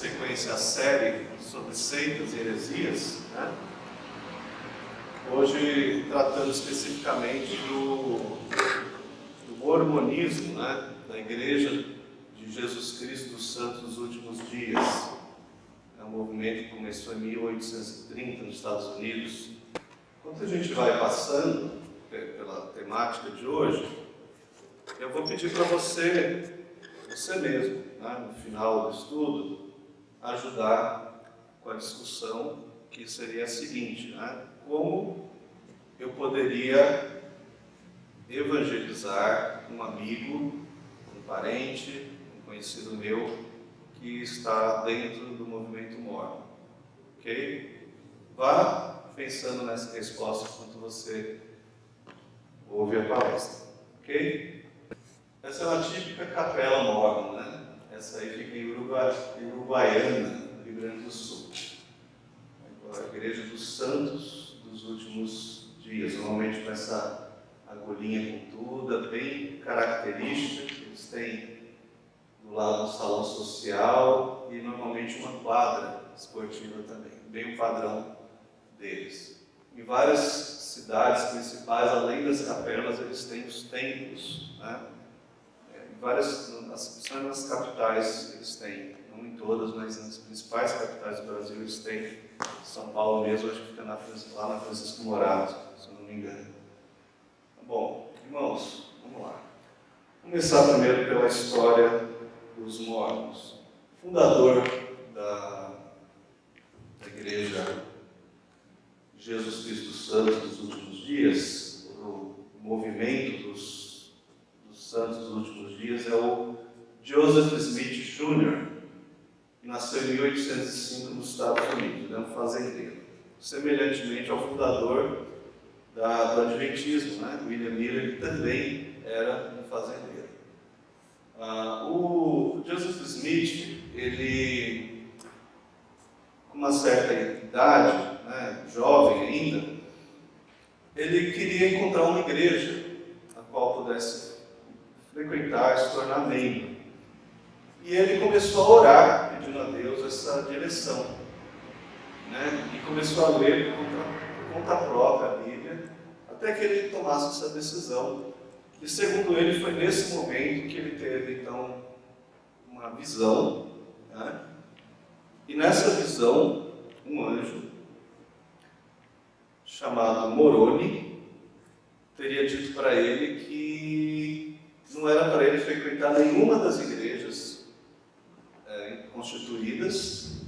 sequência à série sobre seitas e heresias, né? Hoje tratando especificamente do mormonismo, né? Da Igreja de Jesus Cristo dos Santos dos Últimos Dias. É um movimento que começou em 1830 nos Estados Unidos. Enquanto a gente vai passando pela temática de hoje, eu vou pedir para você mesmo, né, no final do estudo, ajudar com a discussão, que seria a seguinte, né? Como eu poderia evangelizar um amigo, um parente, um conhecido meu, que está dentro do movimento Mormon, ok? Vá pensando nessa resposta enquanto você ouve a palestra, ok? Essa é uma típica capela Mormon, né? Essa aí fica em Uruguaiana, no Rio Grande do Sul. A Igreja dos Santos dos Últimos Dias, normalmente com essa agulhinha pontuda, bem característica, que eles têm do lado do salão social e normalmente uma quadra esportiva também, bem o padrão deles. Em várias cidades principais, além das capelas, eles têm os templos, né? Principalmente nas capitais eles têm, não em todas, mas nas principais capitais do Brasil eles têm. São Paulo mesmo, acho que fica lá na Francisco Morato, se eu não me engano. Bom, irmãos, vamos lá. Vou começar primeiro pela história dos Mormons. O fundador da Igreja Jesus Cristo dos Santos dos Últimos Dias, o movimento dos Santos dos Últimos Dias, é o Joseph Smith Jr., que nasceu em 1805 nos Estados Unidos, é um fazendeiro. Semelhantemente ao fundador do Adventismo, né? William Miller, que também era um fazendeiro. O Joseph Smith, ele, com uma certa idade, né, jovem ainda, ele queria encontrar uma igreja a qual pudesse frequentar, se tornar membro. E ele começou a orar, pedindo a Deus essa direção, né? E começou a ler por conta própria a Bíblia, até que ele tomasse essa decisão. E segundo ele, foi nesse momento que ele teve, então, uma visão, né? E nessa visão, um anjo, chamado Moroni, teria dito para ele que não era para ele frequentar nenhuma das igrejas constituídas,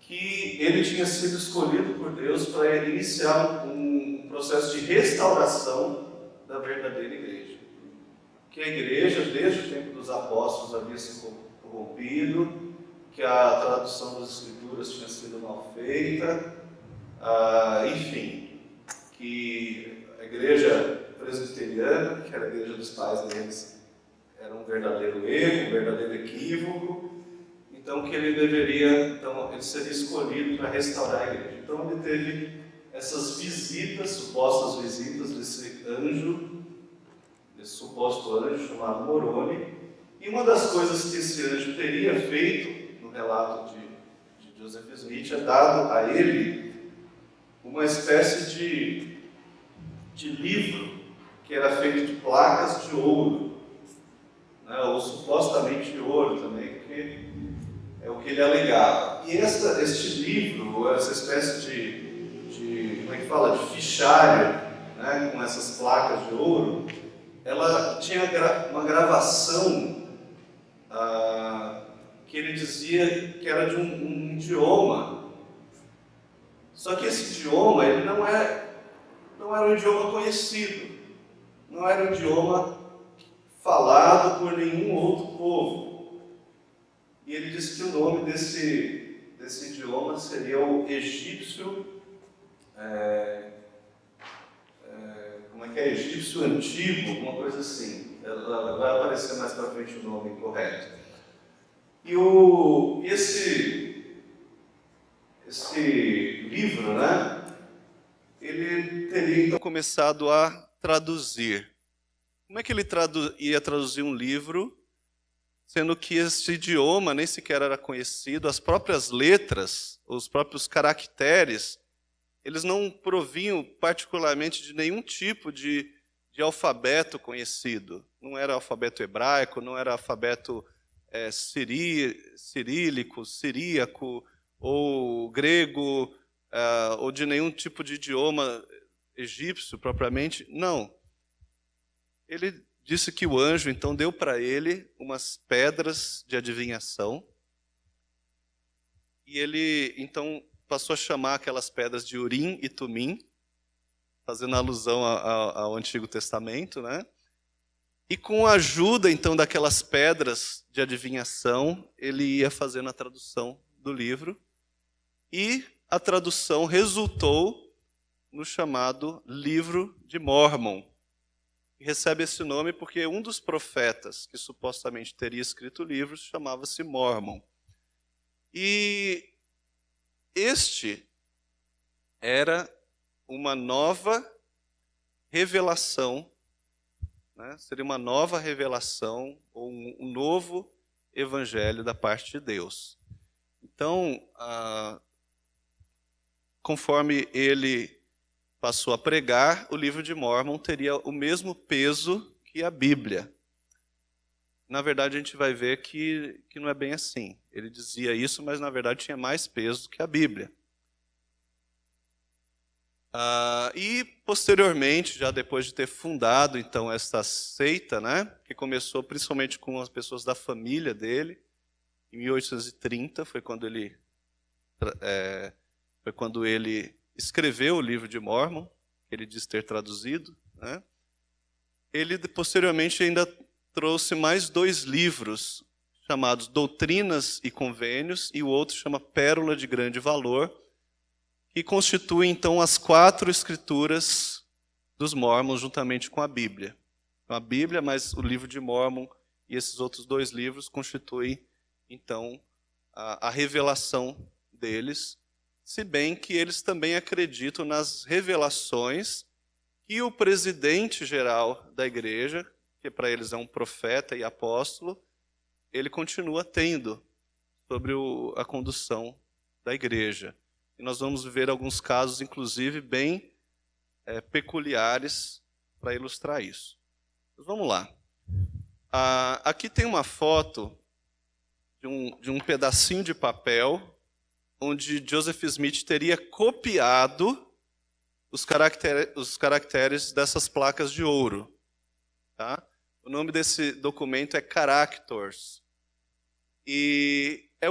que ele tinha sido escolhido por Deus para iniciar um processo de restauração da verdadeira igreja. Que a igreja, desde o tempo dos apóstolos, havia se corrompido, que a tradução das escrituras tinha sido mal feita, enfim, que a igreja presbiteriana, que era a igreja dos pais deles, era um verdadeiro erro, um verdadeiro equívoco. Então, que ele ele seria escolhido para restaurar a igreja. Então, ele teve essas visitas, supostas visitas desse anjo, desse suposto anjo chamado Moroni. E uma das coisas que esse anjo teria feito, no relato de Joseph Smith, é dado a ele uma espécie de livro que era feito de placas de ouro, né, ou supostamente de ouro também, porque é o que ele alegava. E este livro, ou essa espécie de como é que fala, de fichário, né, com essas placas de ouro, ela tinha uma gravação que ele dizia que era de um idioma. Só que esse idioma, ele não era um idioma conhecido, não era um idioma falado por nenhum outro povo. E ele disse que o nome desse idioma seria o egípcio, como é que é? Egípcio antigo, alguma coisa assim. Vai aparecer mais para frente o nome correto. E esse livro, né? Ele teria então começado a traduzir. Como é que ele ia traduzir um livro sendo que esse idioma nem sequer era conhecido, as próprias letras, os próprios caracteres, eles não provinham particularmente de nenhum tipo de alfabeto conhecido. Não era alfabeto hebraico, não era alfabeto cirílico, siríaco, ou grego, ou de nenhum tipo de idioma egípcio propriamente. Não. Ele disse que o anjo, então, deu para ele umas pedras de adivinhação, e ele, então, passou a chamar aquelas pedras de Urim e Tumim, fazendo alusão ao Antigo Testamento, né? E com a ajuda, então, daquelas pedras de adivinhação, ele ia fazendo a tradução do livro, e a tradução resultou no chamado Livro de Mórmon. Recebe esse nome porque um dos profetas que supostamente teria escrito o livro chamava-se Mórmon. E este era uma nova revelação, né? Seria uma nova revelação, ou um novo evangelho da parte de Deus. Então, conforme ele passou a pregar, o livro de Mórmon teria o mesmo peso que a Bíblia. Na verdade, a gente vai ver que não é bem assim. Ele dizia isso, mas na verdade tinha mais peso do que a Bíblia. E posteriormente, já depois de ter fundado então esta seita, né, que começou principalmente com as pessoas da família dele, em 1830 foi quando ele escreveu o livro de Mórmon, que ele diz ter traduzido, né? Ele posteriormente ainda trouxe mais 2 livros chamados Doutrinas e Convênios, e o outro chama Pérola de Grande Valor, que constituem então as 4 escrituras dos Mórmons juntamente com a Bíblia. Então, a Bíblia, mais o livro de Mórmon e esses outros 2 livros constituem então a revelação deles, se bem que eles também acreditam nas revelações que o presidente geral da igreja, que para eles é um profeta e apóstolo, ele continua tendo sobre a condução da igreja. E nós vamos ver alguns casos, inclusive, bem peculiares para ilustrar isso. Mas vamos lá. Aqui tem uma foto de um pedacinho de papel onde Joseph Smith teria copiado os caracteres dessas placas de ouro. Tá? O nome desse documento é Characters. E é a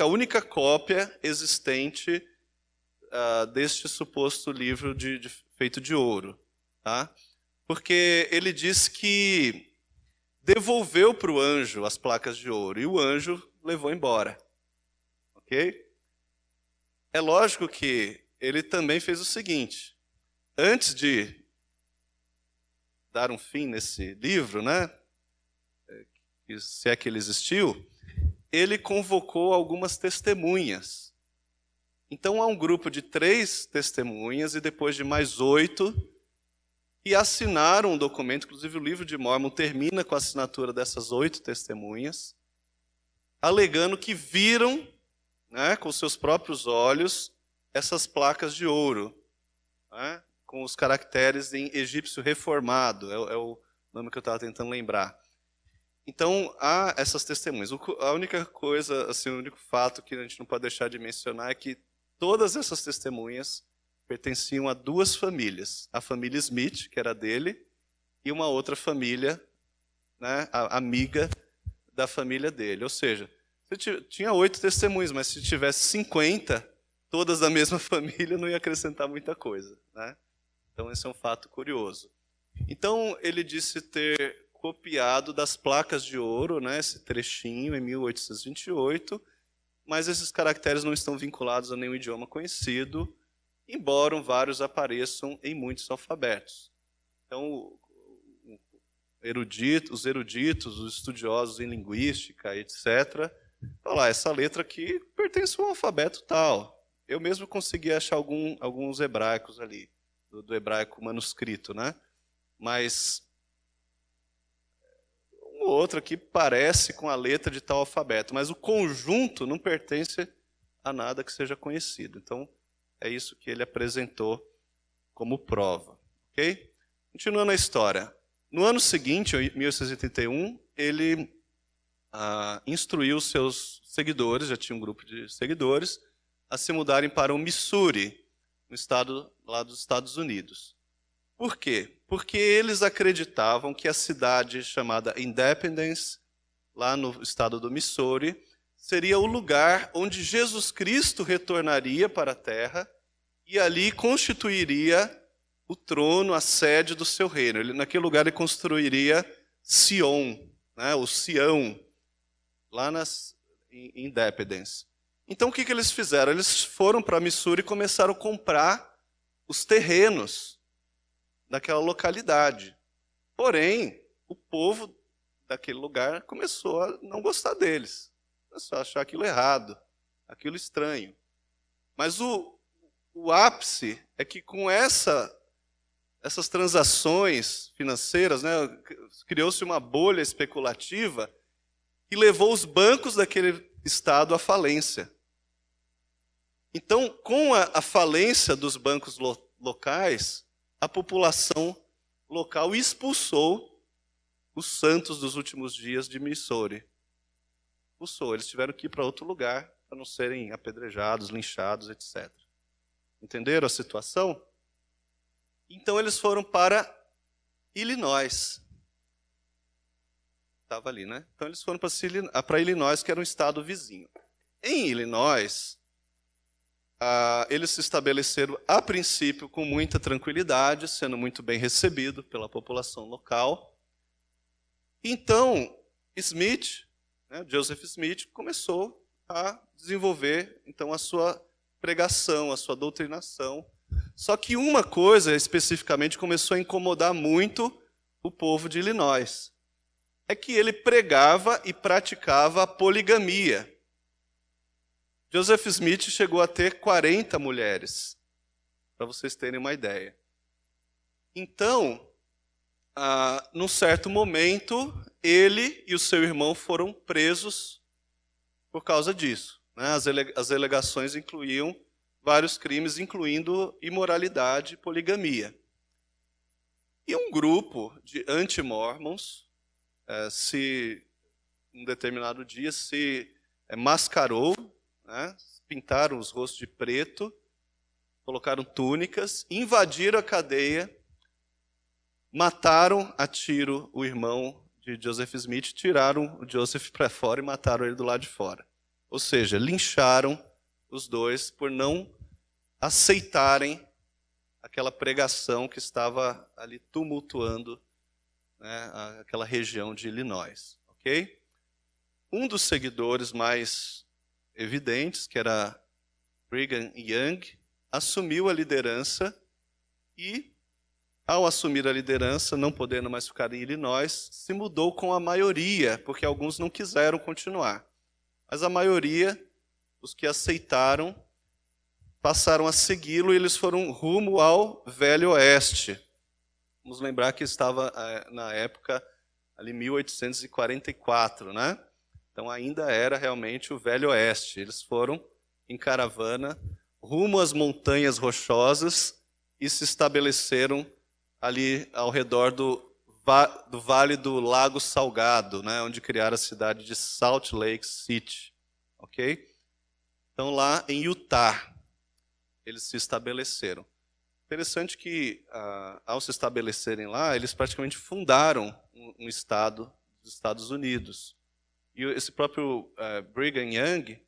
única cópia existente deste suposto livro feito de ouro. Tá? Porque ele diz que devolveu para o anjo as placas de ouro, e o anjo levou embora. Ok? É lógico que ele também fez o seguinte: antes de dar um fim nesse livro, né, se é que ele existiu, ele convocou algumas testemunhas. Então há um grupo de 3 testemunhas e depois de mais 8 que assinaram um documento, inclusive o livro de Mórmon termina com a assinatura dessas 8 testemunhas, alegando que viram, né, com seus próprios olhos, essas placas de ouro, né, com os caracteres em egípcio reformado, é o nome que eu estava tentando lembrar. Então, há essas testemunhas. A única coisa, assim, o único fato que a gente não pode deixar de mencionar é que todas essas testemunhas pertenciam a 2 famílias. A família Smith, que era dele, e uma outra família, né, amiga da família dele. Ou seja, tinha 8 testemunhas, mas se tivesse 50, todas da mesma família, não ia acrescentar muita coisa, né? Então, esse é um fato curioso. Então, ele disse ter copiado das placas de ouro, né, esse trechinho, em 1828, mas esses caracteres não estão vinculados a nenhum idioma conhecido, embora vários apareçam em muitos alfabetos. Então, os eruditos, os estudiosos em linguística, etc., falar, essa letra aqui pertence a um alfabeto tal. Eu mesmo consegui achar alguns hebraicos ali, do hebraico manuscrito, né? Mas ou outra que parece com a letra de tal alfabeto, mas o conjunto não pertence a nada que seja conhecido. Então, é isso que ele apresentou como prova. Ok? Continuando a história. No ano seguinte, em 1881, ele instruiu seus seguidores, já tinha um grupo de seguidores, a se mudarem para o Missouri, no estado lá dos Estados Unidos. Por quê? Porque eles acreditavam que a cidade chamada Independence, lá no estado do Missouri, seria o lugar onde Jesus Cristo retornaria para a Terra e ali constituiria o trono, a sede do seu reino. Naquele lugar ele construiria Sion, né, o Sião, lá em Independence. Então o que eles fizeram? Eles foram para Missouri e começaram a comprar os terrenos daquela localidade. Porém, o povo daquele lugar começou a não gostar deles. Começou a achar aquilo errado, aquilo estranho. Mas o ápice é que com essas transações financeiras, né, criou-se uma bolha especulativa que levou os bancos daquele estado à falência. Então, com a falência dos bancos locais, a população local expulsou os santos dos últimos dias de Missouri. Expulsou, eles tiveram que ir para outro lugar para não serem apedrejados, linchados, etc. Entenderam a situação? Então eles foram para Illinois. Estava ali, né? Então eles foram para Illinois, que era um estado vizinho. Em Illinois, eles se estabeleceram, a princípio, com muita tranquilidade, sendo muito bem recebido pela população local. Então, Joseph Smith, começou a desenvolver então, a sua pregação, a sua doutrinação. Só que uma coisa, especificamente, começou a incomodar muito o povo de Illinois. É que ele pregava e praticava a poligamia. Joseph Smith chegou a ter 40 mulheres, para vocês terem uma ideia. Então, num certo momento, ele e o seu irmão foram presos por causa disso. Né? As alegações incluíam vários crimes, incluindo imoralidade e poligamia. E um grupo de anti-mormons, um determinado dia, se mascarou, né? Pintaram os rostos de preto, colocaram túnicas, invadiram a cadeia, mataram a tiro o irmão de Joseph Smith, tiraram o Joseph para fora e mataram ele do lado de fora. Ou seja, lincharam os dois por não aceitarem aquela pregação que estava ali tumultuando, né, aquela região de Illinois. Okay? Um dos seguidores mais evidentes, que era Brigham Young, assumiu a liderança e, ao assumir a liderança, não podendo mais ficar em Illinois, se mudou com a maioria, porque alguns não quiseram continuar. Mas a maioria, os que aceitaram, passaram a segui-lo e eles foram rumo ao Velho Oeste. Vamos lembrar que estava, na época, ali 1844, né? Então ainda era realmente o Velho Oeste. Eles foram em caravana rumo às montanhas rochosas e se estabeleceram ali ao redor do Vale do Lago Salgado, né, onde criaram a cidade de Salt Lake City. Okay? Então lá em Utah, eles se estabeleceram. Interessante que, ao se estabelecerem lá, eles praticamente fundaram um estado dos Estados Unidos. E esse próprio Brigham Young,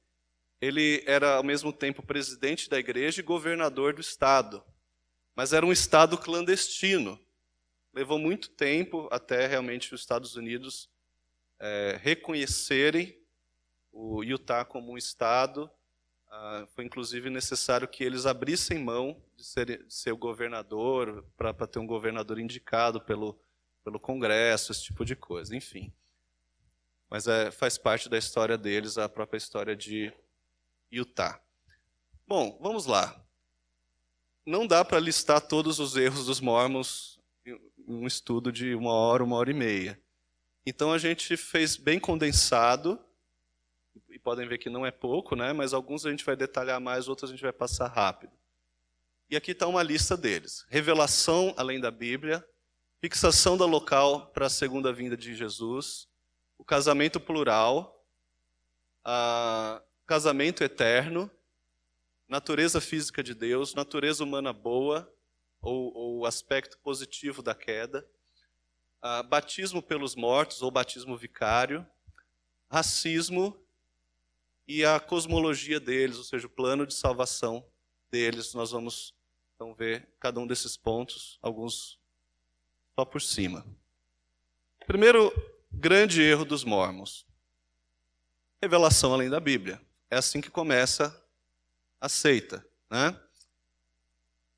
ele era ao mesmo tempo presidente da igreja e governador do estado. Mas era um estado clandestino. Levou muito tempo até realmente os Estados Unidos reconhecerem o Utah como um estado. Foi inclusive necessário que eles abrissem mão de ser o governador, para ter um governador indicado pelo Congresso, esse tipo de coisa, enfim. Mas faz parte da história deles, a própria história de Utah. Bom, vamos lá. Não dá para listar todos os erros dos mormons em um estudo de 1 hora, 1 hora e meia. Então a gente fez bem condensado, e podem ver que não é pouco, né? Mas alguns a gente vai detalhar mais, outros a gente vai passar rápido. E aqui está uma lista deles. Revelação além da Bíblia, fixação da local para a segunda vinda de Jesus, o casamento plural, casamento eterno, natureza física de Deus, natureza humana boa, ou aspecto positivo da queda, batismo pelos mortos, ou batismo vicário, racismo e a cosmologia deles, ou seja, o plano de salvação deles. Nós vamos então ver cada um desses pontos, alguns só por cima. Primeiro grande erro dos mormons: revelação além da Bíblia. É assim que começa a seita, né?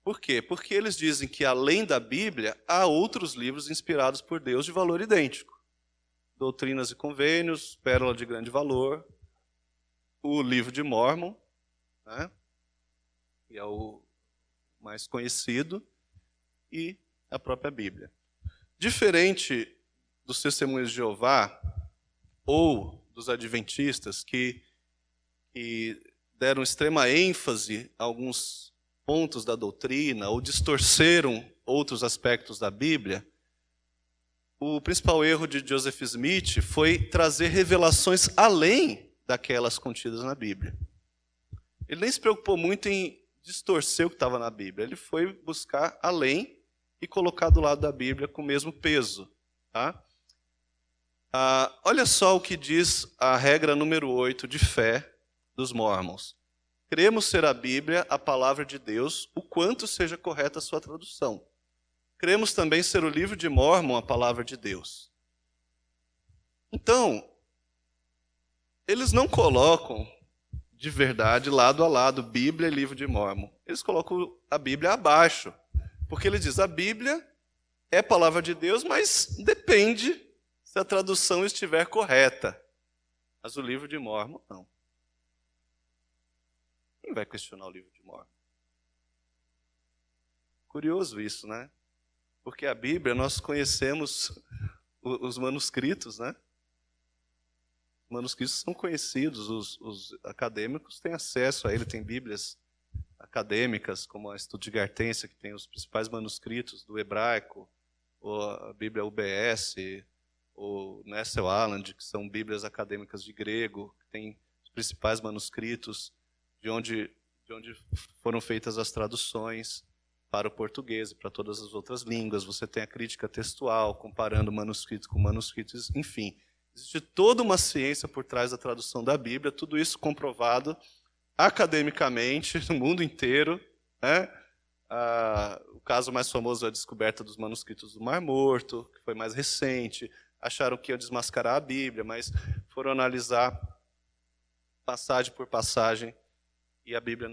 Por quê? Porque eles dizem que além da Bíblia há outros livros inspirados por Deus de valor idêntico. Doutrinas e Convênios, Pérola de Grande Valor, o Livro de Mórmon, né? Que é o mais conhecido, e a própria Bíblia. Diferente dos Testemunhos de Jeová ou dos Adventistas, que deram extrema ênfase a alguns pontos da doutrina ou distorceram outros aspectos da Bíblia, o principal erro de Joseph Smith foi trazer revelações além daquelas contidas na Bíblia. Ele nem se preocupou muito em distorcer o que estava na Bíblia. Ele foi buscar além e colocar do lado da Bíblia com o mesmo peso. Tá? Olha só o que diz a regra número 8 de fé dos Mormons. Cremos ser a Bíblia a palavra de Deus, o quanto seja correta a sua tradução. Cremos também ser o livro de Mórmon a palavra de Deus. Então, eles não colocam de verdade lado a lado Bíblia e livro de Mórmon. Eles colocam a Bíblia abaixo, porque ele diz: a Bíblia é palavra de Deus, mas depende se a tradução estiver correta. Mas o livro de Mórmon, não. Quem vai questionar o livro de Mórmon? Curioso isso, né? Porque a Bíblia, nós conhecemos os manuscritos, né? Os manuscritos são conhecidos, os acadêmicos têm acesso a ele, tem bíblias acadêmicas, como a Stuttgartense, que tem os principais manuscritos do hebraico, ou a Bíblia UBS, ou Nessel Aland, que são bíblias acadêmicas de grego, que tem os principais manuscritos de onde foram feitas as traduções para o português e para todas as outras línguas. Você tem a crítica textual, comparando manuscritos com manuscritos, enfim. Existe toda uma ciência por trás da tradução da Bíblia, tudo isso comprovado academicamente no mundo inteiro, né? O caso mais famoso é a descoberta dos manuscritos do Mar Morto, que foi mais recente. Acharam que ia desmascarar a Bíblia, mas foram analisar passagem por passagem e a Bíblia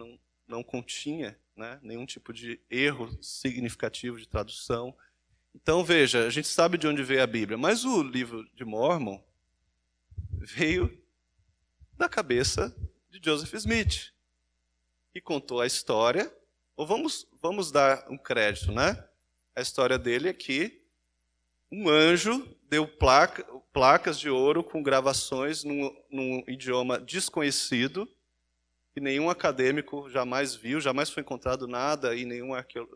não continha, né, nenhum tipo de erro significativo de tradução. Então, veja, a gente sabe de onde veio a Bíblia, mas o livro de Mórmon veio da cabeça de Joseph Smith, que contou a história, ou vamos dar um crédito, né? A história dele é que um anjo deu placas de ouro com gravações num idioma desconhecido, que nenhum acadêmico jamais viu, jamais foi encontrado nada em nenhum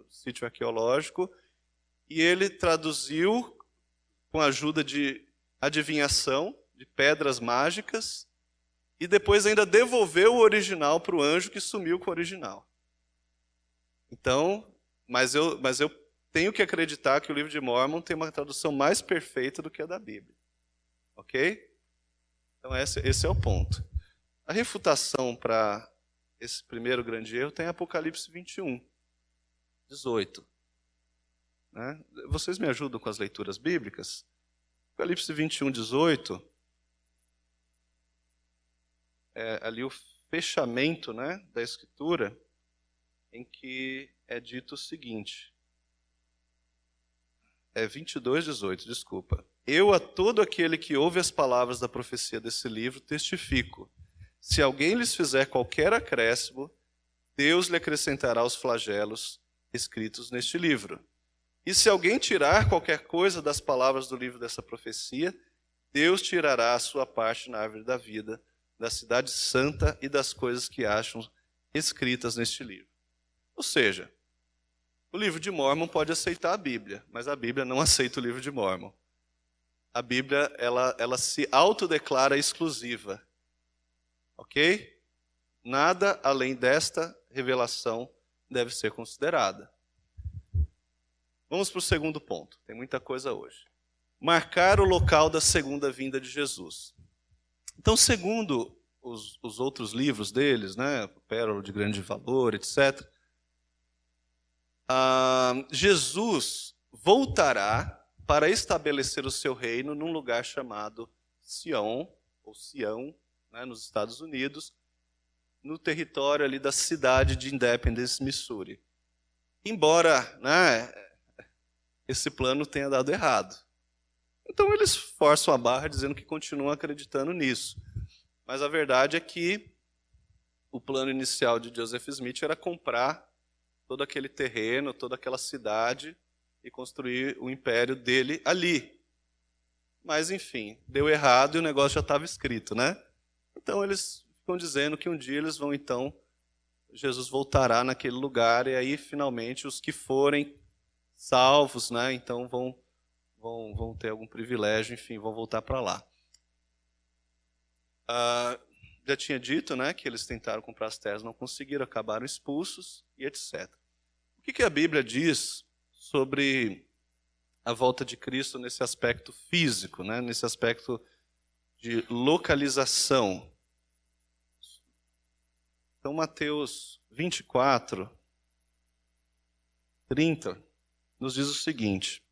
sítio arqueológico, e ele traduziu com a ajuda de adivinhação, de pedras mágicas, e depois ainda devolveu o original para o anjo, que sumiu com o original. Então, mas eu tenho que acreditar que o livro de Mórmon tem uma tradução mais perfeita do que a da Bíblia. Ok? Então esse é o ponto. A refutação para esse primeiro grande erro tem Apocalipse 21, 18. Né? Vocês me ajudam com as leituras bíblicas? Apocalipse 21, 18 é ali o fechamento, né, da Escritura, em que é dito o seguinte. 22, 18, desculpa. Eu a todo aquele que ouve as palavras da profecia desse livro testifico. Se alguém lhes fizer qualquer acréscimo, Deus lhe acrescentará os flagelos escritos neste livro. E se alguém tirar qualquer coisa das palavras do livro dessa profecia, Deus tirará a sua parte na árvore da vida, da cidade santa e das coisas que acham escritas neste livro. Ou seja, o livro de Mórmon pode aceitar a Bíblia, mas a Bíblia não aceita o livro de Mórmon. A Bíblia, ela se autodeclara exclusiva. Ok? Nada além desta revelação deve ser considerada. Vamos para o segundo ponto. Tem muita coisa hoje. Marcar o local da segunda vinda de Jesus. Então, segundo os outros livros deles, né, Pérola de Grande Valor, etc., Jesus voltará para estabelecer o seu reino num lugar chamado Sião, ou Sião, né, nos Estados Unidos, no território ali da cidade de Independence, Missouri. Embora, né, esse plano tenha dado errado. Então eles forçam a barra dizendo que continuam acreditando nisso. Mas a verdade é que o plano inicial de Joseph Smith era comprar todo aquele terreno, toda aquela cidade e construir o império dele ali. Mas, enfim, deu errado e o negócio já estava escrito, né? Então eles ficam dizendo que um dia eles vão, então, Jesus voltará naquele lugar e aí, finalmente, os que forem salvos, né, então vão ter algum privilégio, enfim, vão voltar para lá. Já tinha dito, né, que eles tentaram comprar as terras, não conseguiram, acabaram expulsos e etc. O que a Bíblia diz sobre a volta de Cristo nesse aspecto físico, né, nesse aspecto de localização? Então, Mateus 24, 30, nos diz o seguinte: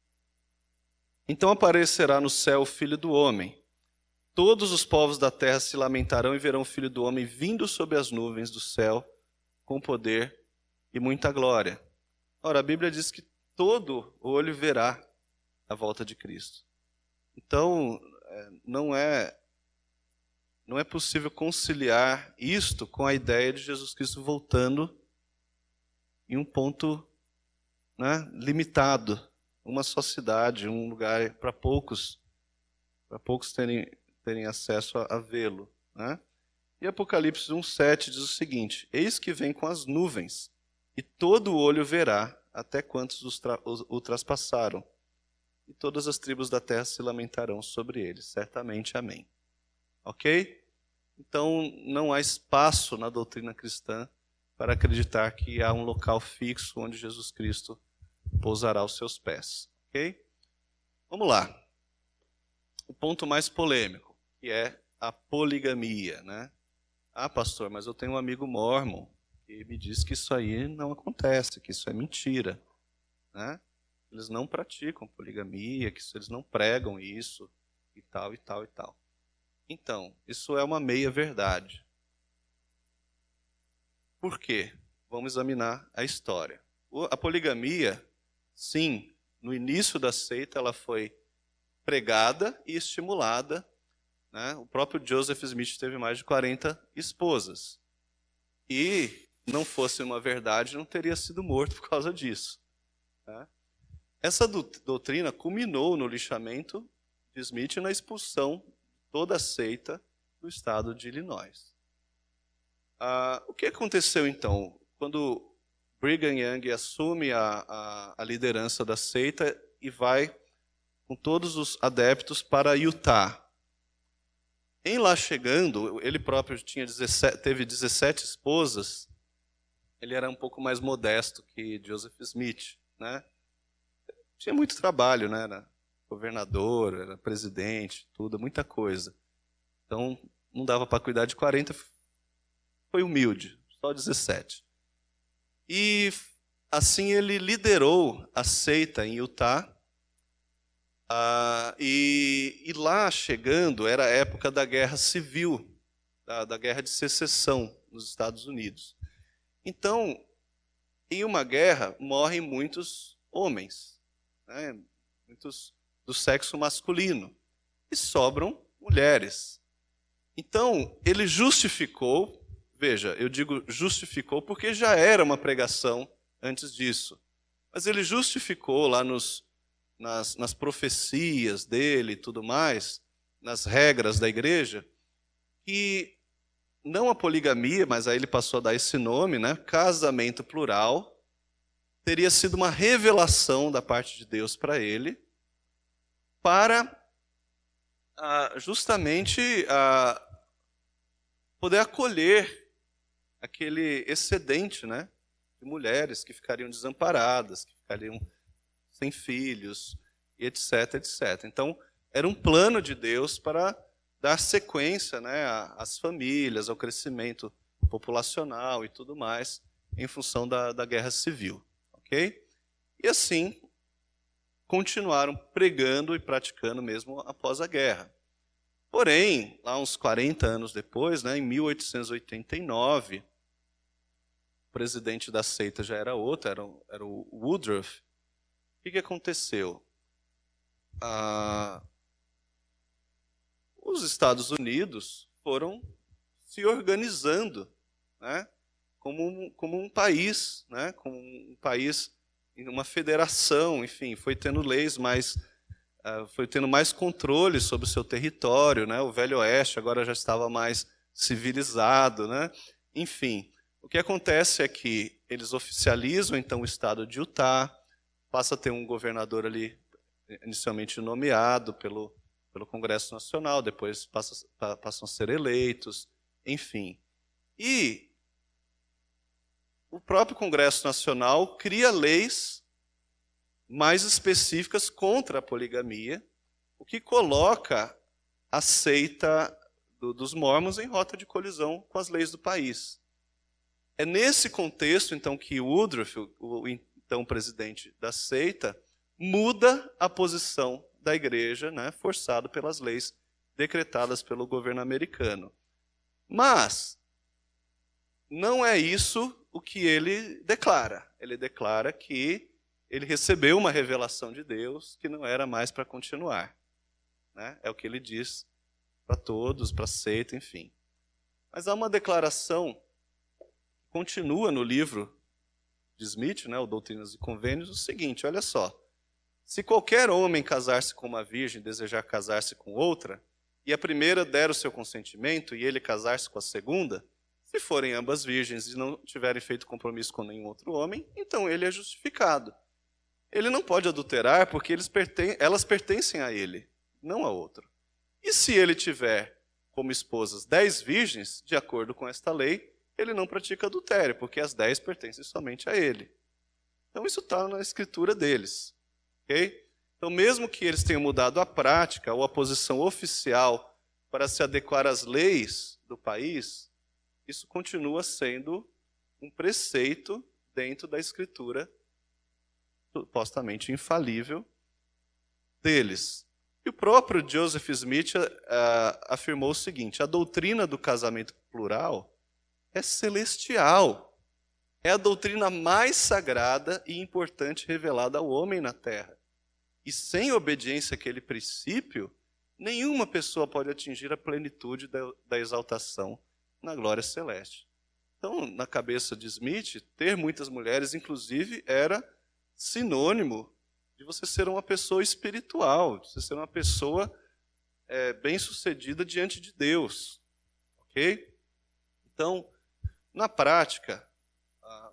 então aparecerá no céu o Filho do Homem. Todos os povos da terra se lamentarão e verão o Filho do Homem vindo sobre as nuvens do céu com poder e muita glória. Ora, a Bíblia diz que todo olho verá a volta de Cristo. Então, não é possível conciliar isto com a ideia de Jesus Cristo voltando em um ponto, né, limitado, uma só cidade, um lugar para poucos terem acesso a vê-lo, né? E Apocalipse 1:7 diz o seguinte: eis que vem com as nuvens, e todo olho verá, até quantos o traspassaram, e todas as tribos da terra se lamentarão sobre ele. Certamente, amém. Ok? Então, não há espaço na doutrina cristã para acreditar que há um local fixo onde Jesus Cristo pousará os seus pés. Ok? Vamos lá. O ponto mais polêmico, que é a poligamia, né? Ah, pastor, mas eu tenho um amigo mórmon que me diz que isso aí não acontece, que isso é mentira, né? Eles não praticam poligamia, que eles não pregam isso, e tal, e tal, e tal. Então, isso é uma meia-verdade. Por quê? Vamos examinar a história. A poligamia, sim, no início da seita ela foi pregada e estimulada, né? O próprio Joseph Smith teve mais de 40 esposas. E, não fosse uma verdade, não teria sido morto por causa disso, né? Essa doutrina culminou no lixamento de Smith e na expulsão de toda a seita do estado de Illinois. O que aconteceu, então, quando Brigham Young assume a liderança da seita e vai com todos os adeptos para Utah? Em lá chegando, ele próprio teve 17 esposas. Ele era um pouco mais modesto que Joseph Smith, né? Tinha muito trabalho, né? Era governador, era presidente, tudo, muita coisa. Então, não dava para cuidar de 40, foi humilde, só 17. E assim ele liderou a seita em Utah. E lá chegando, era a época da guerra civil, da guerra de secessão nos Estados Unidos. Então, em uma guerra, morrem muitos homens, né? Muitos do sexo masculino, e sobram mulheres. Então, ele justificou, veja, eu digo justificou porque já era uma pregação antes disso, mas ele justificou lá nas profecias dele e tudo mais, nas regras da igreja que não a poligamia, mas aí ele passou a dar esse nome, né? Casamento plural, teria sido uma revelação da parte de Deus para ele, para justamente poder acolher aquele excedente, né, de mulheres que ficariam desamparadas, que ficariam sem filhos, etc, etc. Então, era um plano de Deus para dar sequência, né, às famílias, ao crescimento populacional e tudo mais, em função da guerra civil. Ok? E assim, continuaram pregando e praticando mesmo após a guerra. Porém, lá uns 40 anos depois, né, em 1889, o presidente da seita já era outro, era o Woodruff. O que aconteceu? Os Estados Unidos foram se organizando, né, como um país, né, como um país, uma federação, enfim, foi tendo leis mais, foi tendo mais controle sobre o seu território, né, o Velho Oeste agora já estava mais civilizado, né, enfim. O que acontece é que eles oficializam então o estado de Utah, passa a ter um governador ali inicialmente nomeado pelo Congresso Nacional, depois passam a ser eleitos, enfim. E o próprio Congresso Nacional cria leis mais específicas contra a poligamia, o que coloca a seita dos Mormons em rota de colisão com as leis do país. É nesse contexto, então, que Woodruff, o então presidente da seita, muda a posição da igreja, né, forçado pelas leis decretadas pelo governo americano. Mas não é isso o que ele declara. Ele declara que ele recebeu uma revelação de Deus que não era mais para continuar. Né? É o que ele diz para todos, para a seita, enfim. Mas há uma declaração que continua no livro de Smith, né, o Doutrinas e Convênios, o seguinte, olha só. Se qualquer homem casar-se com uma virgem e desejar casar-se com outra, e a primeira der o seu consentimento e ele casar-se com a segunda, se forem ambas virgens e não tiverem feito compromisso com nenhum outro homem, então ele é justificado. Ele não pode adulterar porque elas pertencem a ele, não a outro. E se ele tiver como esposas 10 virgens, de acordo com esta lei, ele não pratica adultério, porque as 10 pertencem somente a ele. Então isso está na escritura deles. Okay? Então, mesmo que eles tenham mudado a prática ou a posição oficial para se adequar às leis do país, isso continua sendo um preceito dentro da escritura supostamente infalível deles. E o próprio Joseph Smith afirmou o seguinte: a doutrina do casamento plural é celestial. É a doutrina mais sagrada e importante revelada ao homem na terra. E sem obediência àquele princípio, nenhuma pessoa pode atingir a plenitude da exaltação na glória celeste. Então, na cabeça de Smith, ter muitas mulheres, inclusive, era sinônimo de você ser uma pessoa espiritual, de você ser uma pessoa bem-sucedida diante de Deus. Ok? Então, na prática,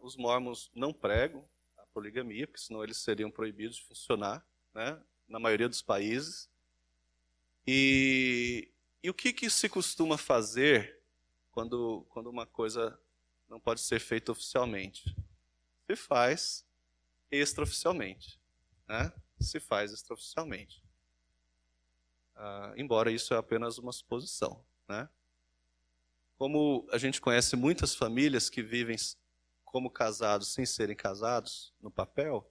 os mormons não pregam a poligamia, porque senão eles seriam proibidos de funcionar, né, na maioria dos países. E o que se costuma fazer quando uma coisa não pode ser feita oficialmente? Se faz extraoficialmente. Né? Se faz extraoficialmente. Embora isso é apenas uma suposição. Né? Como a gente conhece muitas famílias que vivem como casados sem serem casados no papel,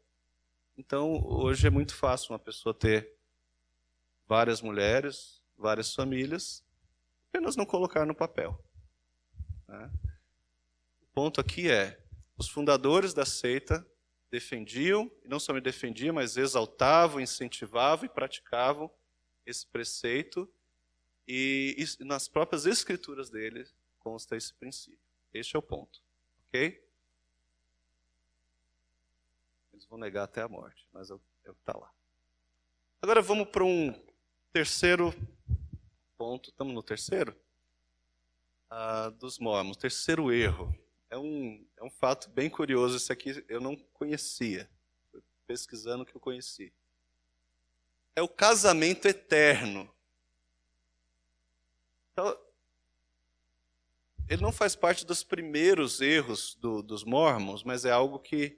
então hoje é muito fácil uma pessoa ter várias mulheres, várias famílias, apenas não colocar no papel. Né? O ponto aqui é, os fundadores da seita defendiam, e não somente defendiam, mas exaltavam, incentivavam e praticavam esse preceito, e nas próprias escrituras dele consta esse princípio. Este é o ponto. Ok? Eles vão negar até a morte, mas é o que está lá. Agora vamos para um terceiro ponto, estamos no terceiro? Dos mormons. Terceiro erro. É um fato bem curioso, esse aqui eu não conhecia. Fui pesquisando o que eu conheci. É o casamento eterno. Então, ele não faz parte dos primeiros erros dos mormons, mas é algo que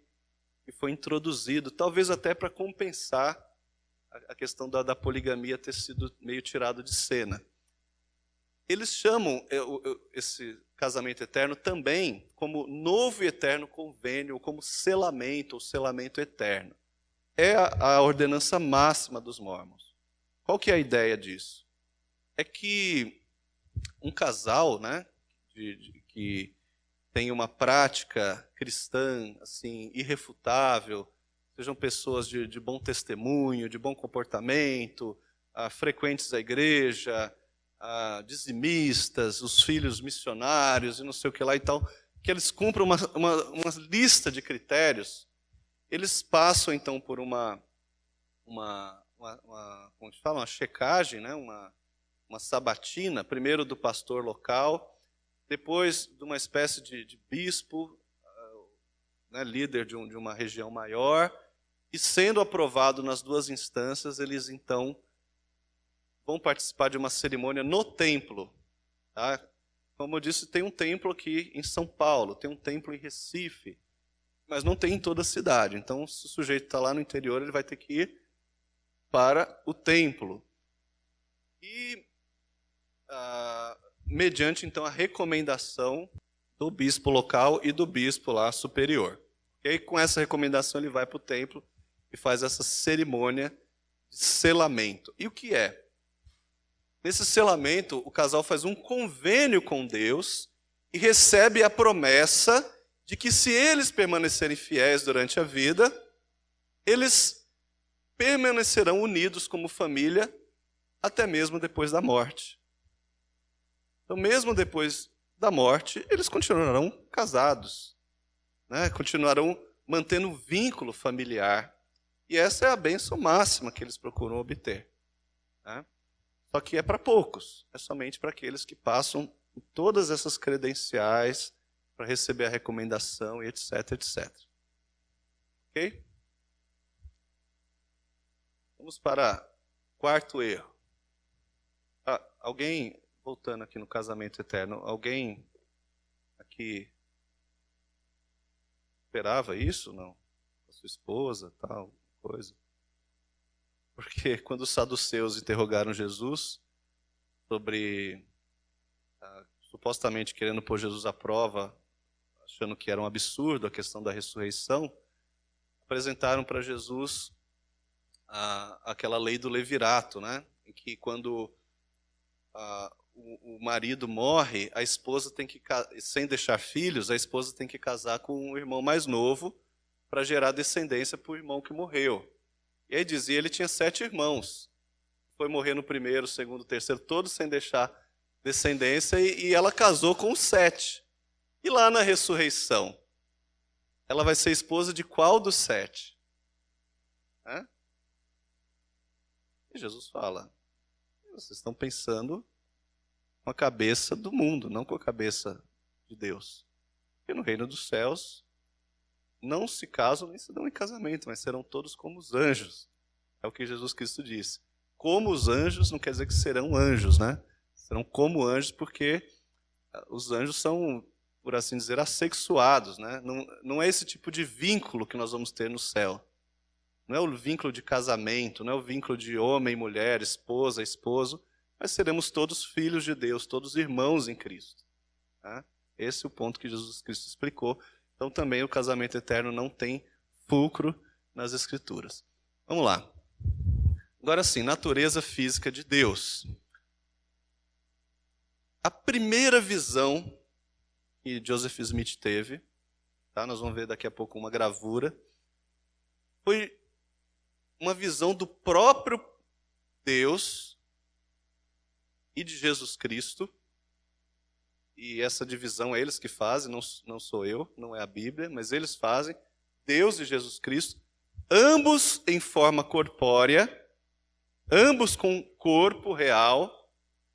foi introduzido, talvez até para compensar a questão da poligamia ter sido meio tirado de cena. Eles chamam esse casamento eterno também como novo e eterno convênio, ou como selamento, ou selamento eterno. É a ordenança máxima dos mormons. Qual que é a ideia disso? É que um casal, né, que tem uma prática cristã assim irrefutável, sejam pessoas de bom testemunho, de bom comportamento, frequentes à igreja, dizimistas, os filhos missionários e não sei o que lá e tal, que eles cumpram uma lista de critérios, eles passam então por uma como se fala, uma checagem, né? uma sabatina, primeiro do pastor local, depois de uma espécie de bispo, né, líder de uma região maior, e sendo aprovado nas duas instâncias, eles então vão participar de uma cerimônia no templo. Tá? Como eu disse, tem um templo aqui em São Paulo, tem um templo em Recife, mas não tem em toda a cidade. Então, se o sujeito está lá no interior, ele vai ter que ir para o templo. E mediante, então, a recomendação do bispo local e do bispo lá superior. E aí, com essa recomendação, ele vai para o templo e faz essa cerimônia de selamento. E o que é? Nesse selamento, o casal faz um convênio com Deus e recebe a promessa de que, se eles permanecerem fiéis durante a vida, eles permanecerão unidos como família até mesmo depois da morte. Então, mesmo depois da morte, eles continuarão casados, né? Continuarão mantendo um vínculo familiar. E essa é a bênção máxima que eles procuram obter. Né? Só que é para poucos, é somente para aqueles que passam todas essas credenciais para receber a recomendação e etc, etc. Ok? Vamos para o quarto erro. Alguém, voltando aqui no casamento eterno, alguém aqui esperava isso? Não? A sua esposa, tal, coisa? Porque quando os saduceus interrogaram Jesus sobre, supostamente querendo pôr Jesus à prova, achando que era um absurdo a questão da ressurreição, apresentaram para Jesus aquela lei do levirato, né? Em que quando o marido morre, a esposa tem que, sem deixar filhos, a esposa tem que casar com o irmão mais novo para gerar descendência para o irmão que morreu. E aí dizia, ele tinha 7 irmãos. Foi morrer no primeiro, segundo, terceiro, todos sem deixar descendência, e ela casou com os 7. E lá na ressurreição, ela vai ser esposa de qual dos 7? E Jesus fala, vocês estão pensando com a cabeça do mundo, não com a cabeça de Deus. Porque no reino dos céus não se casam nem se dão em casamento, mas serão todos como os anjos. É o que Jesus Cristo disse. Como os anjos não quer dizer que serão anjos, né? Serão como anjos porque os anjos são, por assim dizer, assexuados, né? Não é esse tipo de vínculo que nós vamos ter no céu. Não é o vínculo de casamento, não é o vínculo de homem e mulher, esposa, esposo, mas seremos todos filhos de Deus, todos irmãos em Cristo. Tá? Esse é o ponto que Jesus Cristo explicou. Então também o casamento eterno não tem fulcro nas Escrituras. Vamos lá. Agora sim, natureza física de Deus. A primeira visão que Joseph Smith teve, tá? Nós vamos ver daqui a pouco uma gravura, foi uma visão do próprio Deus e de Jesus Cristo. E essa divisão é eles que fazem, não sou eu, não é a Bíblia, mas eles fazem. Deus e Jesus Cristo, ambos em forma corpórea, ambos com corpo real,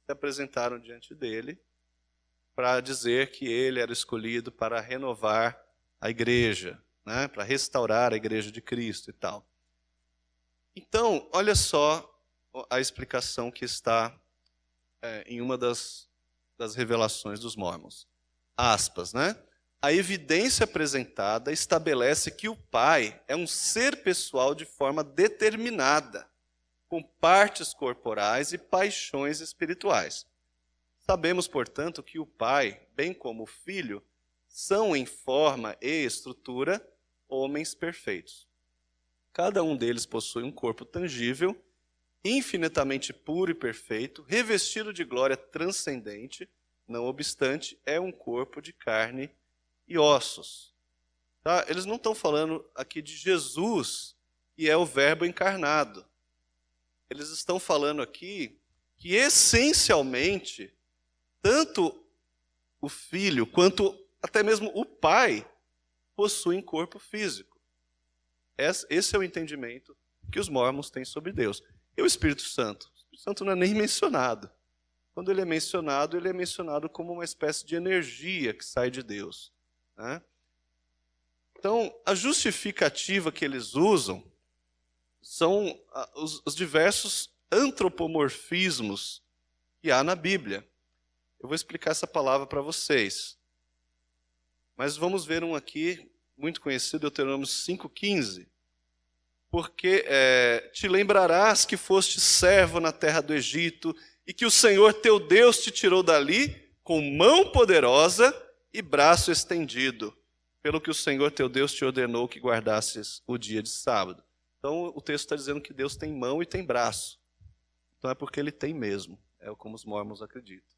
se apresentaram diante dele para dizer que ele era escolhido para renovar a igreja, né? Para restaurar a igreja de Cristo e tal. Então, olha só a explicação que está em uma das revelações dos Mórmons. Aspas, né? A evidência apresentada estabelece que o Pai é um ser pessoal de forma determinada, com partes corporais e paixões espirituais. Sabemos, portanto, que o Pai, bem como o Filho, são em forma e estrutura homens perfeitos. Cada um deles possui um corpo tangível, infinitamente puro e perfeito, revestido de glória transcendente, não obstante, é um corpo de carne e ossos. Tá? Eles não estão falando aqui de Jesus, que é o Verbo encarnado. Eles estão falando aqui que, essencialmente, tanto o Filho quanto até mesmo o Pai possuem corpo físico. Esse é o entendimento que os Mórmons têm sobre Deus. E o Espírito Santo? O Espírito Santo não é nem mencionado. Quando ele é mencionado como uma espécie de energia que sai de Deus, né? Então, a justificativa que eles usam são os diversos antropomorfismos que há na Bíblia. Eu vou explicar essa palavra para vocês. Mas vamos ver um aqui, muito conhecido, Deuteronômio 5,15. Porque te lembrarás que foste servo na terra do Egito e que o Senhor teu Deus te tirou dali com mão poderosa e braço estendido, pelo que o Senhor teu Deus te ordenou que guardasses o dia de sábado. Então o texto está dizendo que Deus tem mão e tem braço. Então é porque ele tem mesmo, é como os Mórmons acreditam.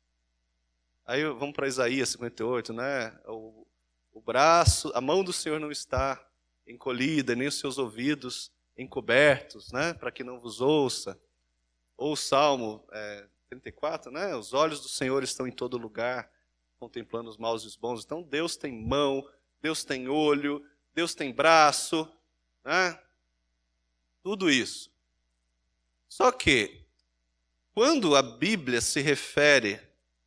Aí vamos para Isaías 58, né? O braço, a mão do Senhor não está encolhida, nem os seus ouvidos encobertos, né? Para que não vos ouça. Ou o Salmo 34, né? Os olhos do Senhor estão em todo lugar, contemplando os maus e os bons. Então Deus tem mão, Deus tem olho, Deus tem braço, né? Tudo isso. Só que, quando a Bíblia se refere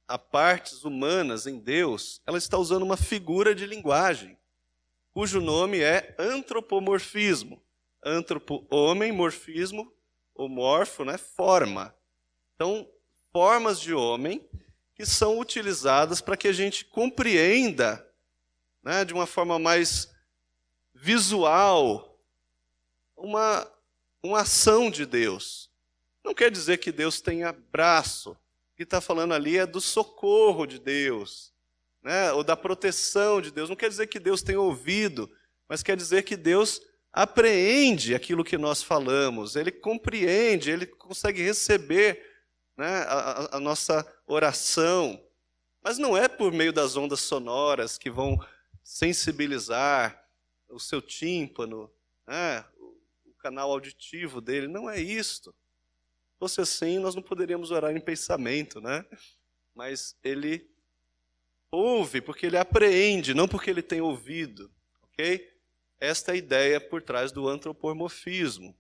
a partes humanas em Deus, ela está usando uma figura de linguagem, cujo nome é antropomorfismo. Antropo, homem, morfismo, ou morfo, né? Forma. Então, formas de homem que são utilizadas para que a gente compreenda, né, de uma forma mais visual uma ação de Deus. Não quer dizer que Deus tenha braço. O que está falando ali é do socorro de Deus, né, ou da proteção de Deus. Não quer dizer que Deus tenha ouvido, mas quer dizer que Deus apreende aquilo que nós falamos. Ele compreende, ele consegue receber, né, a nossa oração. Mas não é por meio das ondas sonoras que vão sensibilizar o seu tímpano, né, o canal auditivo dele. Não é isto. Se fosse assim, nós não poderíamos orar em pensamento, né? Mas ele ouve porque ele apreende, não porque ele tem ouvido, ok? Esta é a ideia por trás do antropomorfismo.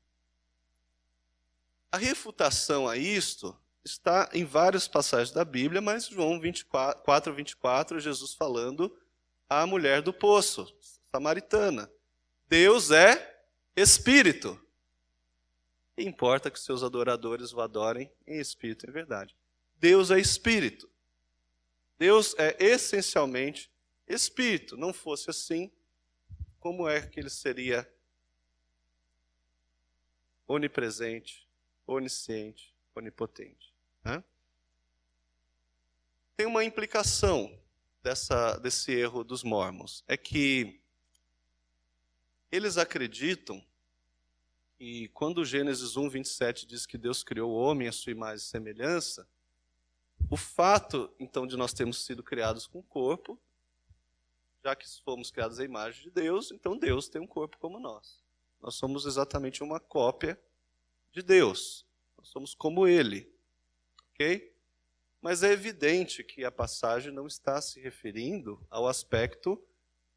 A refutação a isto está em várias passagens da Bíblia, mas João 4:24, Jesus falando à mulher do poço, samaritana. Deus é espírito. E importa que seus adoradores o adorem em espírito e em verdade. Deus é espírito. Deus é essencialmente espírito. Não fosse assim, como é que ele seria onipresente, onisciente, onipotente? Né? Tem uma implicação desse erro dos Mórmons. É que eles acreditam que quando Gênesis 1:27 diz que Deus criou o homem à sua imagem e semelhança, o fato, então, de nós termos sido criados com corpo, já que fomos criados à imagem de Deus, então Deus tem um corpo como nós. Nós somos exatamente uma cópia de Deus. Nós somos como Ele. Ok? Mas é evidente que a passagem não está se referindo ao aspecto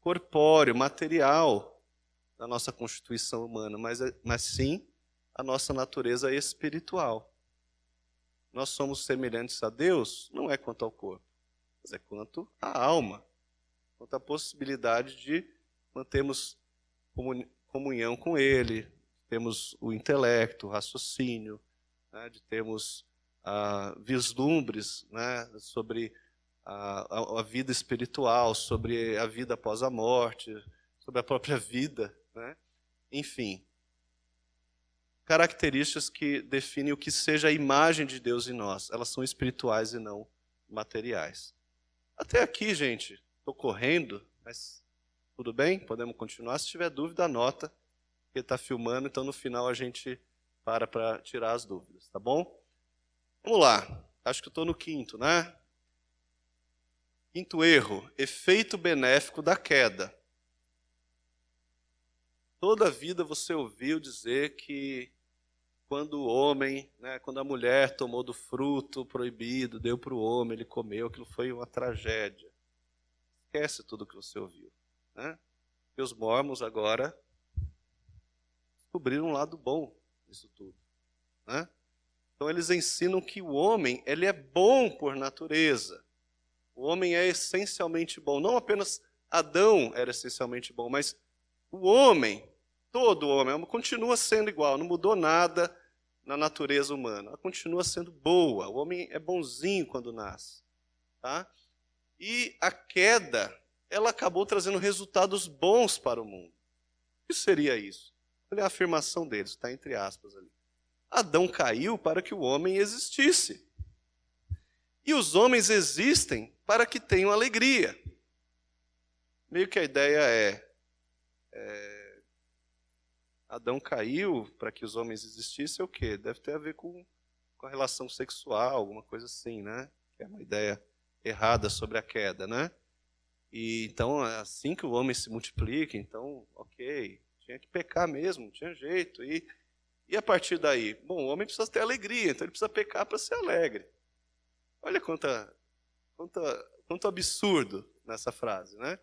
corpóreo, material da nossa constituição humana, mas sim a nossa natureza espiritual. nós somos semelhantes a Deus, não é quanto ao corpo, mas é quanto à alma, quanto à possibilidade de mantermos comunhão com Ele, temos o intelecto, o raciocínio, né, de termos vislumbres, né, sobre a vida espiritual, sobre a vida após a morte, sobre a própria vida, né? Enfim, características que definem o que seja a imagem de Deus em nós. Elas são espirituais e não materiais. Até aqui, gente, estou correndo, mas tudo bem? Podemos continuar. Se tiver dúvida, anota, porque está filmando, então no final a gente para tirar as dúvidas, tá bom? Vamos lá. Acho que eu estou no quinto, né? Quinto erro, efeito benéfico da queda. Toda a vida você ouviu dizer que quando o homem, né, quando a mulher tomou do fruto proibido, deu para o homem, ele comeu, aquilo foi uma tragédia. Esquece tudo que você ouviu, né? E os mormons agora descobriram um lado bom disso tudo, né? Então eles ensinam que o homem, ele é bom por natureza. O homem é essencialmente bom. Não apenas Adão era essencialmente bom, mas o homem, todo homem, continua sendo igual, não mudou nada na natureza humana. Ela continua sendo boa. O homem é bonzinho quando nasce, tá? E a queda, ela acabou trazendo resultados bons para o mundo. O que seria isso? Olha a afirmação deles, está entre aspas ali. Adão caiu para que o homem existisse. E os homens existem para que tenham alegria. Meio que a ideia Adão caiu para que os homens existissem, é o quê? Deve ter a ver com a relação sexual, alguma coisa assim, né? Que é uma ideia errada sobre a queda, né? E então, é assim que o homem se multiplica, então, ok, tinha que pecar mesmo, não tinha jeito. E a partir daí? Bom, o homem precisa ter alegria, então ele precisa pecar para ser alegre. Olha quanto absurdo nessa frase, né?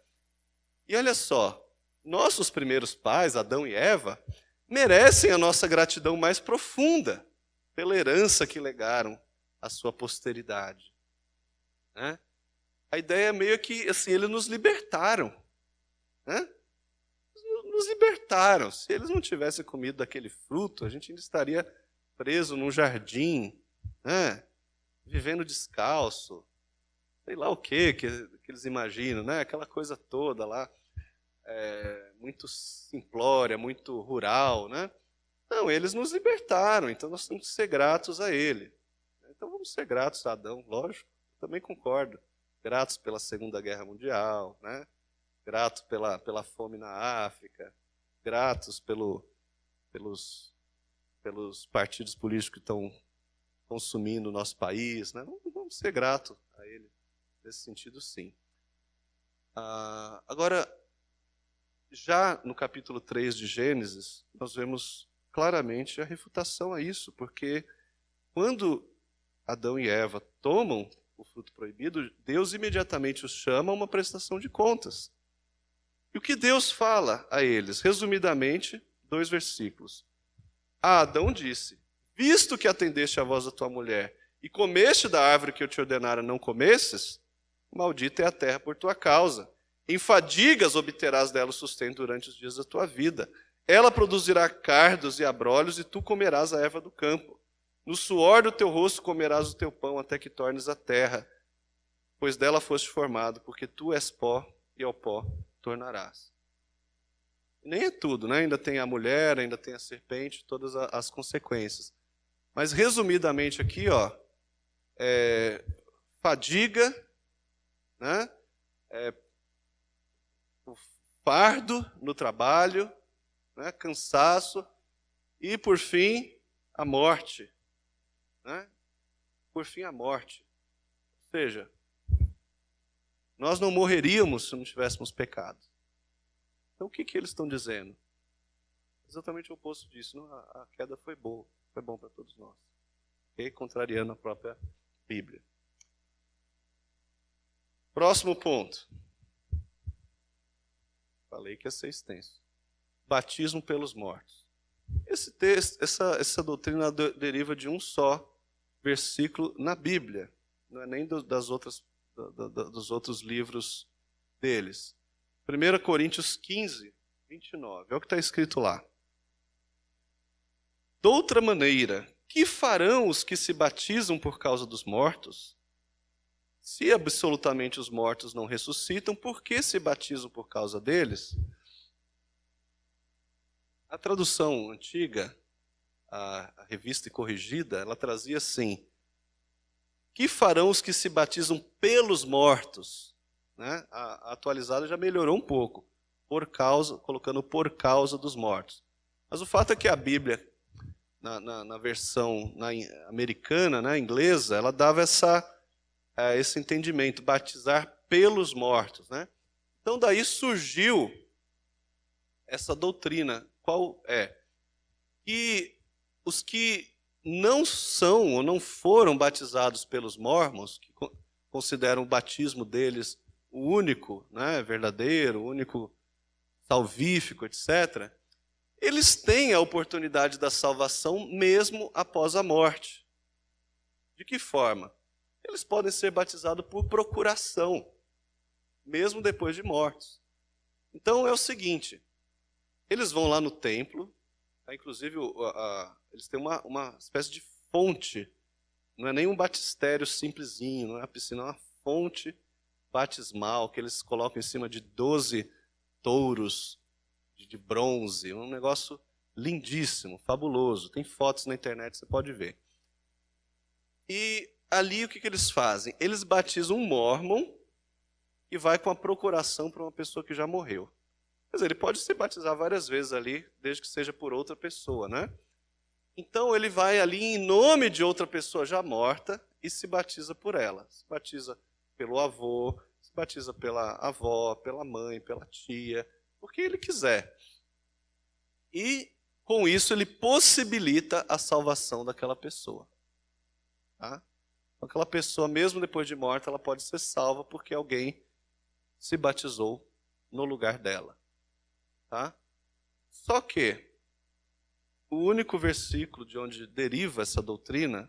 E olha só, nossos primeiros pais, Adão e Eva, merecem a nossa gratidão mais profunda pela herança que legaram à sua posteridade, né? A ideia é meio que assim, eles nos libertaram, né? Nos libertaram. Se eles não tivessem comido daquele fruto, a gente ainda estaria preso num jardim, né? Vivendo descalço, sei lá o que eles imaginam, né? Aquela coisa toda lá, muito simplória, muito rural, né? Não, eles nos libertaram, então nós temos que ser gratos a ele. Então vamos ser gratos a Adão, lógico, também concordo. Gratos pela Segunda Guerra Mundial, né? Gratos pela fome na África, gratos pelos partidos políticos que estão consumindo o nosso país, né? Vamos ser gratos a ele, nesse sentido, sim. Agora, já no capítulo 3 de Gênesis, nós vemos claramente a refutação a isso, porque quando Adão e Eva tomam o fruto proibido, Deus imediatamente os chama a uma prestação de contas. E o que Deus fala a eles? Resumidamente, 2 versículos. Adão disse: visto que atendeste à voz da tua mulher e comeste da árvore que eu te ordenara não comesses, maldita é a terra por tua causa. Em fadigas obterás dela o sustento durante os dias da tua vida. Ela produzirá cardos e abrolhos, e tu comerás a erva do campo. No suor do teu rosto comerás o teu pão, até que tornes a terra, pois dela foste formado, porque tu és pó, e ao pó tornarás. E nem é tudo, né? Ainda tem a mulher, ainda tem a serpente, todas as consequências. Mas, resumidamente aqui, fadiga, né? O fardo no trabalho, né? Cansaço, e, por fim, a morte. Né? Por fim, a morte. Ou seja, nós não morreríamos se não tivéssemos pecado. Então, o que eles estão dizendo? Exatamente o oposto disso. Não, a queda foi boa, foi bom para todos nós. Okay? Contrariando a própria Bíblia. Próximo ponto. Falei que ia ser extenso. Batismo pelos mortos. Esse texto, essa doutrina deriva de um só versículo na Bíblia, não é nem dos outros livros deles. 1 Coríntios 15, 29, é o que está escrito lá. De outra maneira, que farão os que se batizam por causa dos mortos? Se absolutamente os mortos não ressuscitam, por que se batizam por causa deles? A tradução antiga, a Revista e Corrigida, ela trazia assim: que farão os que se batizam pelos mortos? Né? A atualizada já melhorou um pouco, colocando por causa dos mortos. Mas o fato é que a Bíblia, na versão americana, né, inglesa, ela dava esse entendimento, batizar pelos mortos. Né? Então daí surgiu essa doutrina. Qual é? Que os que não são ou não foram batizados pelos mormons, que consideram o batismo deles o único, né, verdadeiro, o único salvífico, etc., eles têm a oportunidade da salvação mesmo após a morte. De que forma? Eles podem ser batizados por procuração, mesmo depois de mortos. Então é o seguinte, eles vão lá no templo, inclusive eles têm uma espécie de fonte, não é nem um batistério simplesinho, não é uma piscina, é uma fonte batismal que eles colocam em cima de 12 touros de bronze, um negócio lindíssimo, fabuloso. Tem fotos na internet, você pode ver. E ali o que eles fazem? Eles batizam um mórmon e vai com a procuração para uma pessoa que já morreu. Quer dizer, ele pode se batizar várias vezes ali, desde que seja por outra pessoa, né? Então ele vai ali em nome de outra pessoa já morta e se batiza por ela. Se batiza pelo avô, se batiza pela avó, pela mãe, pela tia, por quem ele quiser. E com isso ele possibilita a salvação daquela pessoa. Tá? Aquela pessoa, mesmo depois de morta, ela pode ser salva porque alguém se batizou no lugar dela. Tá? Só que o único versículo de onde deriva essa doutrina,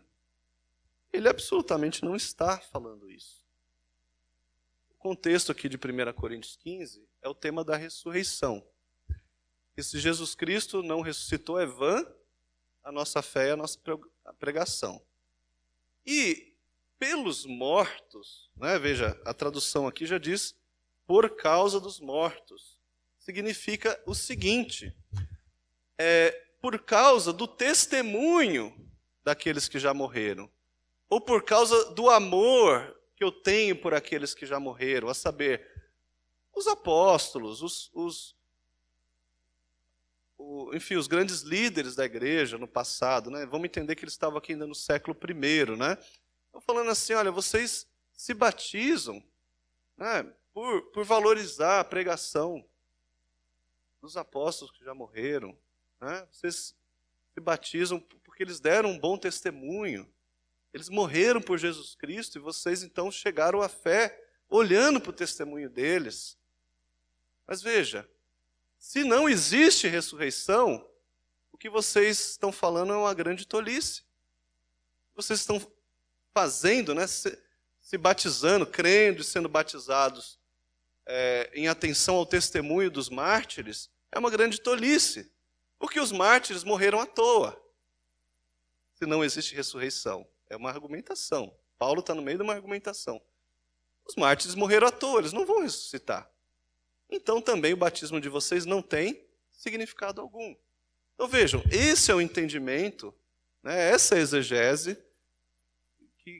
ele absolutamente não está falando isso. O contexto aqui de 1 Coríntios 15 é o tema da ressurreição. E se Jesus Cristo não ressuscitou, é vã a nossa fé e a nossa pregação. E pelos mortos, né, veja, a tradução aqui já diz por causa dos mortos. Significa o seguinte, por causa do testemunho daqueles que já morreram, ou por causa do amor que eu tenho por aqueles que já morreram, a saber, os apóstolos, enfim, os grandes líderes da igreja no passado, né? Vamos entender que eles estavam aqui ainda no século I, né? Estão falando assim, olha, vocês se batizam, né, por valorizar a pregação dos apóstolos que já morreram, né? Vocês se batizam porque eles deram um bom testemunho. Eles morreram por Jesus Cristo e vocês então chegaram à fé olhando para o testemunho deles. Mas veja, se não existe ressurreição, o que vocês estão falando é uma grande tolice. Vocês estão fazendo, né, se batizando, crendo e sendo batizados em atenção ao testemunho dos mártires, é uma grande tolice. Porque os mártires morreram à toa, se não existe ressurreição. É uma argumentação. Paulo está no meio de uma argumentação. Os mártires morreram à toa, eles não vão ressuscitar. Então também o batismo de vocês não tem significado algum. Então vejam, esse é o entendimento, né, essa é a exegese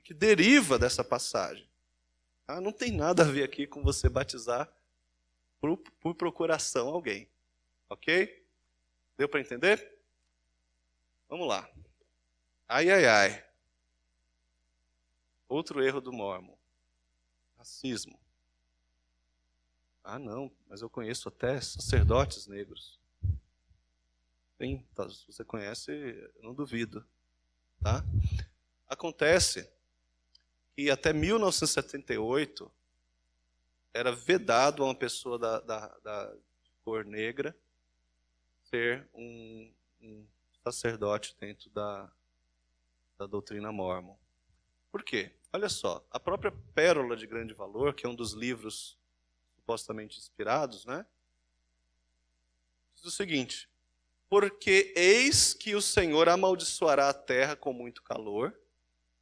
que deriva dessa passagem. Tá? Não tem nada a ver aqui com você batizar por procuração alguém. Ok? Deu para entender? Vamos lá. Ai, ai, ai. Outro erro do mórmon. Racismo. Ah, não, mas eu conheço até sacerdotes negros. Sim, tá, se você conhece, eu não duvido. Tá? Acontece que até 1978 era vedado a uma pessoa da cor negra ser um sacerdote dentro da da doutrina mórmon. Por quê? Olha só, a própria Pérola de Grande Valor, que é um dos livros supostamente inspirados, né? Diz o seguinte: porque eis que o Senhor amaldiçoará a terra com muito calor,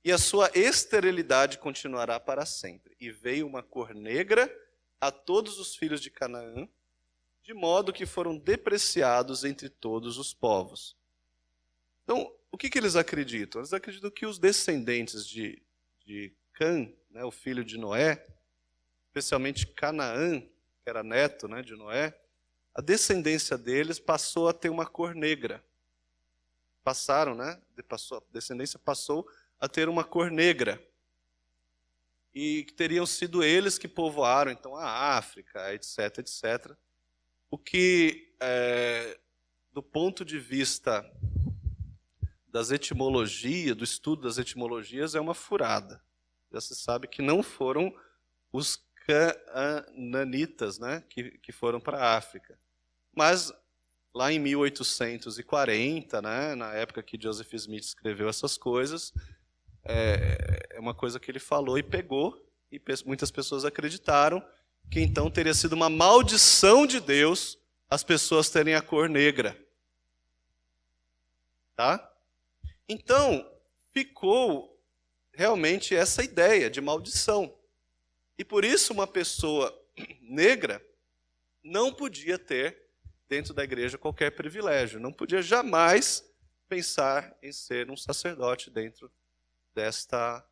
e a sua esterilidade continuará para sempre. E veio uma cor negra a todos os filhos de Canaã, de modo que foram depreciados entre todos os povos. Então, o que eles acreditam? Eles acreditam que os descendentes de Cã, né, o filho de Noé, especialmente Canaã, que era neto, né, de Noé, a descendência deles passou a ter uma cor negra. Passaram, né? A descendência passou a ter uma cor negra. E que teriam sido eles que povoaram, então, a África, etc, etc. O que, do ponto de vista das etimologias, do estudo das etimologias, é uma furada. Já se sabe que não foram os cananitas, né, que foram para a África. Mas lá em 1840, né, na época que Joseph Smith escreveu essas coisas, é uma coisa que ele falou e pegou, e muitas pessoas acreditaram que então teria sido uma maldição de Deus as pessoas terem a cor negra. Tá? Então, ficou realmente essa ideia de maldição. E por isso uma pessoa negra não podia ter dentro da igreja qualquer privilégio, não podia jamais pensar em ser um sacerdote dentro desta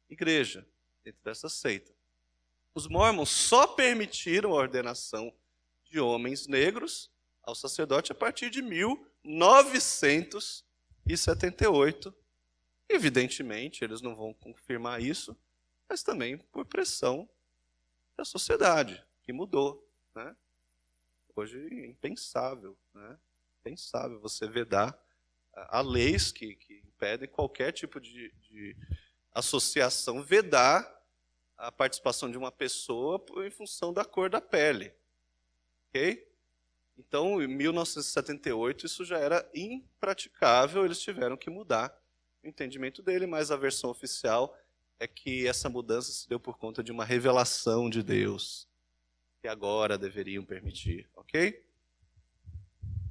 igreja, dentro dessa seita. Os mormons só permitiram a ordenação de homens negros ao sacerdote a partir de 1978. Evidentemente, eles não vão confirmar isso, mas também por pressão da sociedade, que mudou, né? Hoje é impensável, né? Impensável você vedar. Há leis que impedem qualquer tipo de associação, vedar a participação de uma pessoa em função da cor da pele. Ok? Então, em 1978, isso já era impraticável, eles tiveram que mudar o entendimento dele, mas a versão oficial é que essa mudança se deu por conta de uma revelação de Deus, que agora deveriam permitir, ok?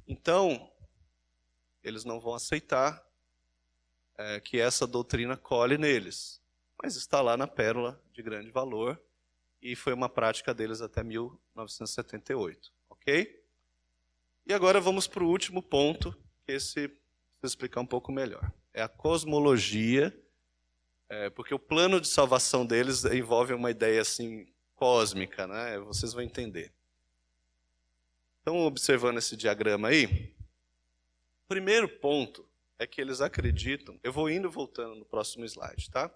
Então, eles não vão aceitar que essa doutrina cole neles, mas está lá na Pérola de Grande Valor, e foi uma prática deles até 1978, ok? E agora vamos para o último ponto, que esse preciso explicar um pouco melhor. É a cosmologia, porque o plano de salvação deles envolve uma ideia assim cósmica, né? Vocês vão entender. Então, observando esse diagrama aí, o primeiro ponto é que eles acreditam, eu vou indo e voltando no próximo slide, tá?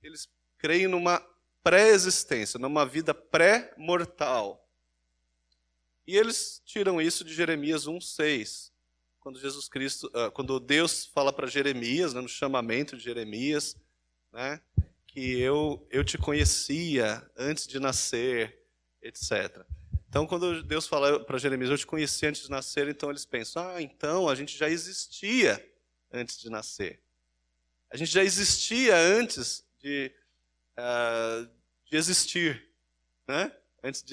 Eles creem numa pré-existência, numa vida pré-mortal. E eles tiram isso de Jeremias 1:6, quando Deus fala para Jeremias, né, no chamamento de Jeremias, né, que eu te conhecia antes de nascer, etc. Então, quando Deus fala para Jeremias, eu te conhecia antes de nascer, então eles pensam, então a gente já existia antes de nascer. A gente já existia antes de existir, né? Antes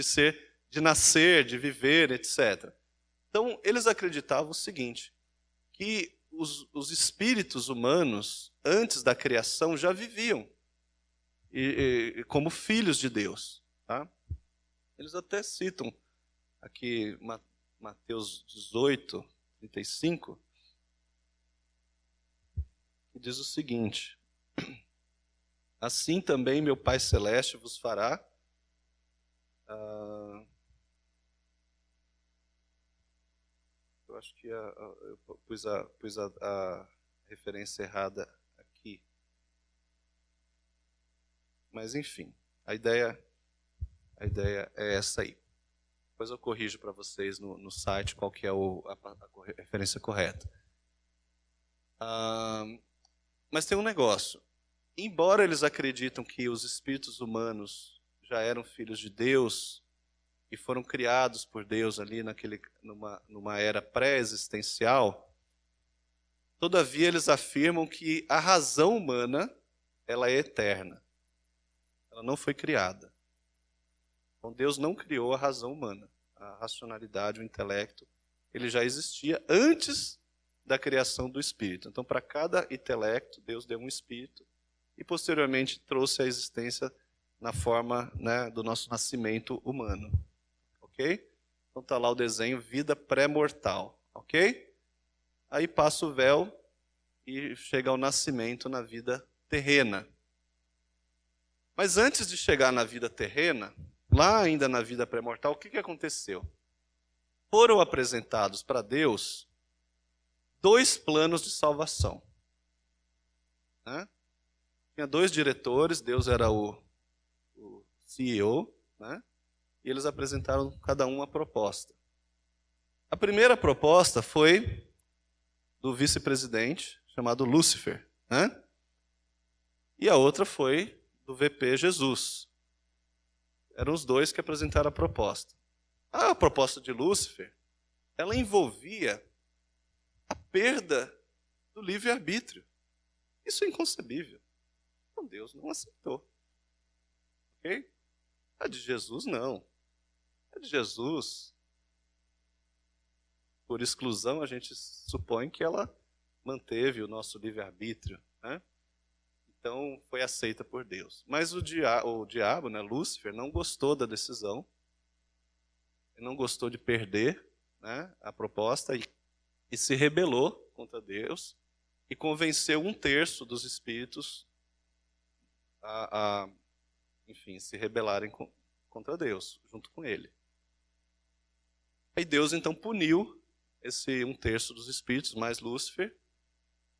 de nascer, de viver, etc. Então, eles acreditavam o seguinte, que os espíritos humanos, antes da criação, já viviam como filhos de Deus. Tá? Eles até citam aqui Mateus 18:35, que diz o seguinte, assim também meu Pai Celeste vos fará eu acho que eu pus a referência errada aqui. Mas, enfim, a ideia é essa aí. Depois eu corrijo para vocês no site qual que é a referência correta. Mas tem um negócio. Embora eles acreditam que os espíritos humanos já eram filhos de Deus e foram criados por Deus ali numa era pré-existencial, Todavia, eles afirmam que a razão humana, ela é eterna. Ela não foi criada. Então, Deus não criou a razão humana. A racionalidade, o intelecto, ele já existia antes da criação do espírito. Então, para cada intelecto, Deus deu um espírito e, posteriormente, trouxe a existência na forma, né, do nosso nascimento humano. Ok? Então, está lá o desenho, vida pré-mortal. Ok? Aí passa o véu e chega ao nascimento na vida terrena. Mas antes de chegar na vida terrena, lá ainda na vida pré-mortal, o que aconteceu? Foram apresentados para Deus 2 planos de salvação. Né? Tinha 2 diretores, Deus era o CEO, né? E eles apresentaram cada um uma proposta. A primeira proposta foi do vice-presidente, chamado Lúcifer, né? E a outra foi do VP Jesus. Eram os 2 que apresentaram a proposta. A proposta de Lúcifer, ela envolvia a perda do livre-arbítrio. Isso é inconcebível. Então Deus não aceitou. Ok? A de Jesus, não. A de Jesus, por exclusão, a gente supõe que ela manteve o nosso livre-arbítrio, né? Então, foi aceita por Deus. Mas o diabo, né, Lúcifer, não gostou da decisão, ele não gostou de perder, né, a proposta e se rebelou contra Deus e convenceu 1/3 dos espíritos enfim, se rebelarem contra Deus, junto com ele. Aí Deus, então, puniu esse 1/3 dos espíritos, mais Lúcifer,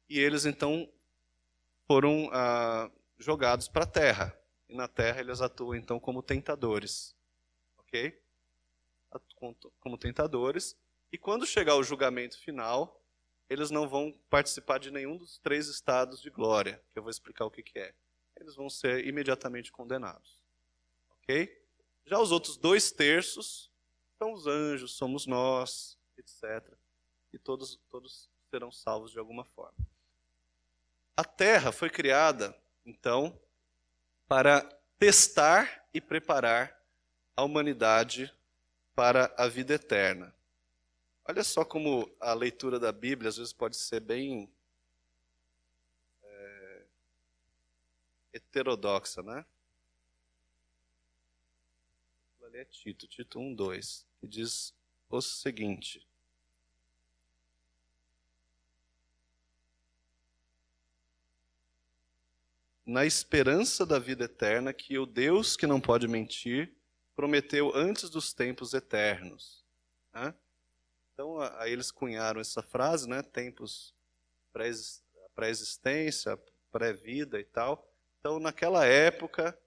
e eles, então, foram jogados para a terra. E na terra eles atuam, então, como tentadores. Ok? Como tentadores. E quando chegar o julgamento final, eles não vão participar de nenhum dos 3 estados de glória, que eu vou explicar o que é. Eles vão ser imediatamente condenados. Ok? Já os outros 2/3 são os anjos, somos nós, etc. E todos serão salvos de alguma forma. A Terra foi criada, então, para testar e preparar a humanidade para a vida eterna. Olha só como a leitura da Bíblia às vezes pode ser bem heterodoxa, né? Ali é Tito 1:2, que diz o seguinte: na esperança da vida eterna que o Deus que não pode mentir prometeu antes dos tempos eternos. Né? Então, aí eles cunharam essa frase, né? Tempos pré-existência, pré-vida e tal. Então, naquela época,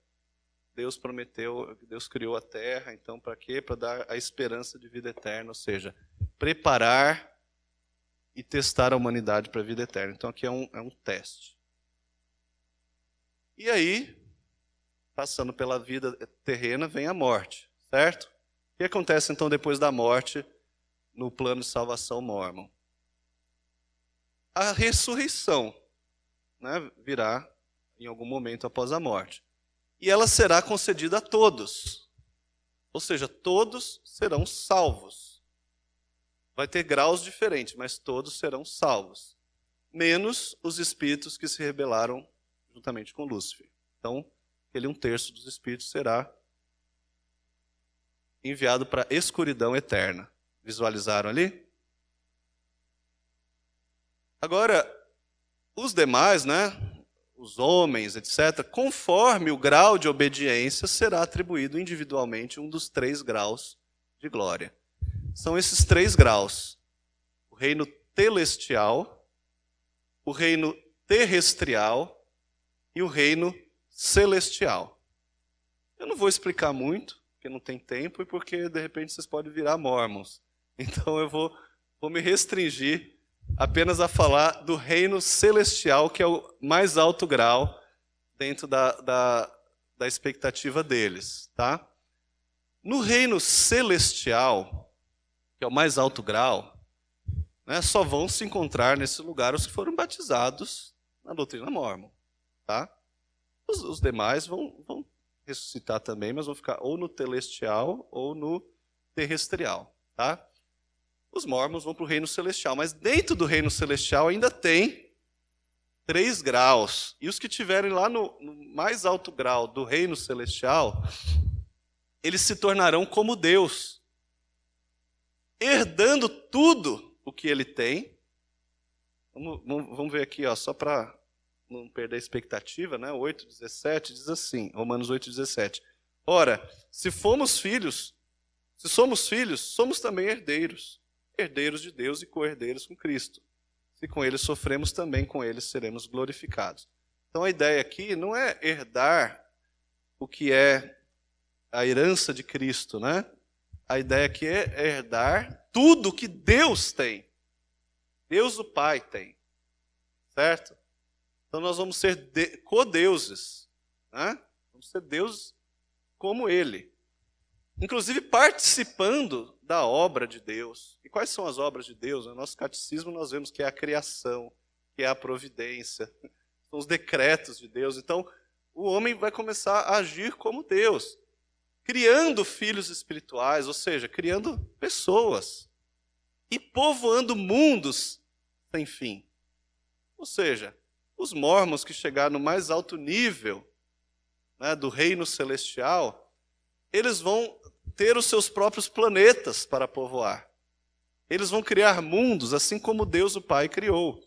Deus prometeu, Deus criou a terra, então para quê? Para dar a esperança de vida eterna, ou seja, preparar e testar a humanidade para a vida eterna. Então aqui é um teste. E aí, passando pela vida terrena, vem a morte, certo? O que acontece então depois da morte no plano de salvação mórmon? A ressurreição, né, virá em algum momento após a morte. E ela será concedida a todos. Ou seja, todos serão salvos. Vai ter graus diferentes, mas todos serão salvos. Menos os espíritos que se rebelaram juntamente com Lúcifer. Então, aquele 1/3 dos espíritos será enviado para a escuridão eterna. Visualizaram ali? Agora, os demais, né? Os homens, etc., conforme o grau de obediência, será atribuído individualmente um dos 3 graus de glória. São esses 3 graus: o reino telestial, o reino terrestrial e o reino celestial. Eu não vou explicar muito, porque não tem tempo e porque, de repente, vocês podem virar mormons. Então eu vou me restringir apenas a falar do reino celestial, que é o mais alto grau dentro da expectativa deles. Tá? No reino celestial, que é o mais alto grau, né, só vão se encontrar nesse lugar os que foram batizados na doutrina mórmon. Tá? Os demais vão ressuscitar também, mas vão ficar ou no celestial ou no terrestrial. Tá? Os mórmons vão para o reino celestial, mas dentro do reino celestial ainda tem 3 graus. E os que estiverem lá no mais alto grau do reino celestial, eles se tornarão como Deus, herdando tudo o que ele tem. Vamos ver aqui, ó, só para não perder a expectativa, né? 8:17 diz assim, Romanos 8:17. Ora, se somos filhos, somos também herdeiros, herdeiros de Deus e co-herdeiros com Cristo. Se com ele sofremos, também com ele seremos glorificados. Então a ideia aqui não é herdar o que é a herança de Cristo, né? A ideia aqui é herdar tudo que Deus tem. Deus o Pai tem. Certo? Então nós vamos ser co-deuses, né? Vamos ser deuses como ele. Inclusive participando da obra de Deus. E quais são as obras de Deus? No nosso catecismo nós vemos que é a criação, que é a providência, são os decretos de Deus. Então o homem vai começar a agir como Deus, criando filhos espirituais, ou seja, criando pessoas e povoando mundos sem fim. Ou seja, os mórmons que chegaram no mais alto nível, né, do reino celestial, eles vão ter os seus próprios planetas para povoar. Eles vão criar mundos assim como Deus o Pai criou.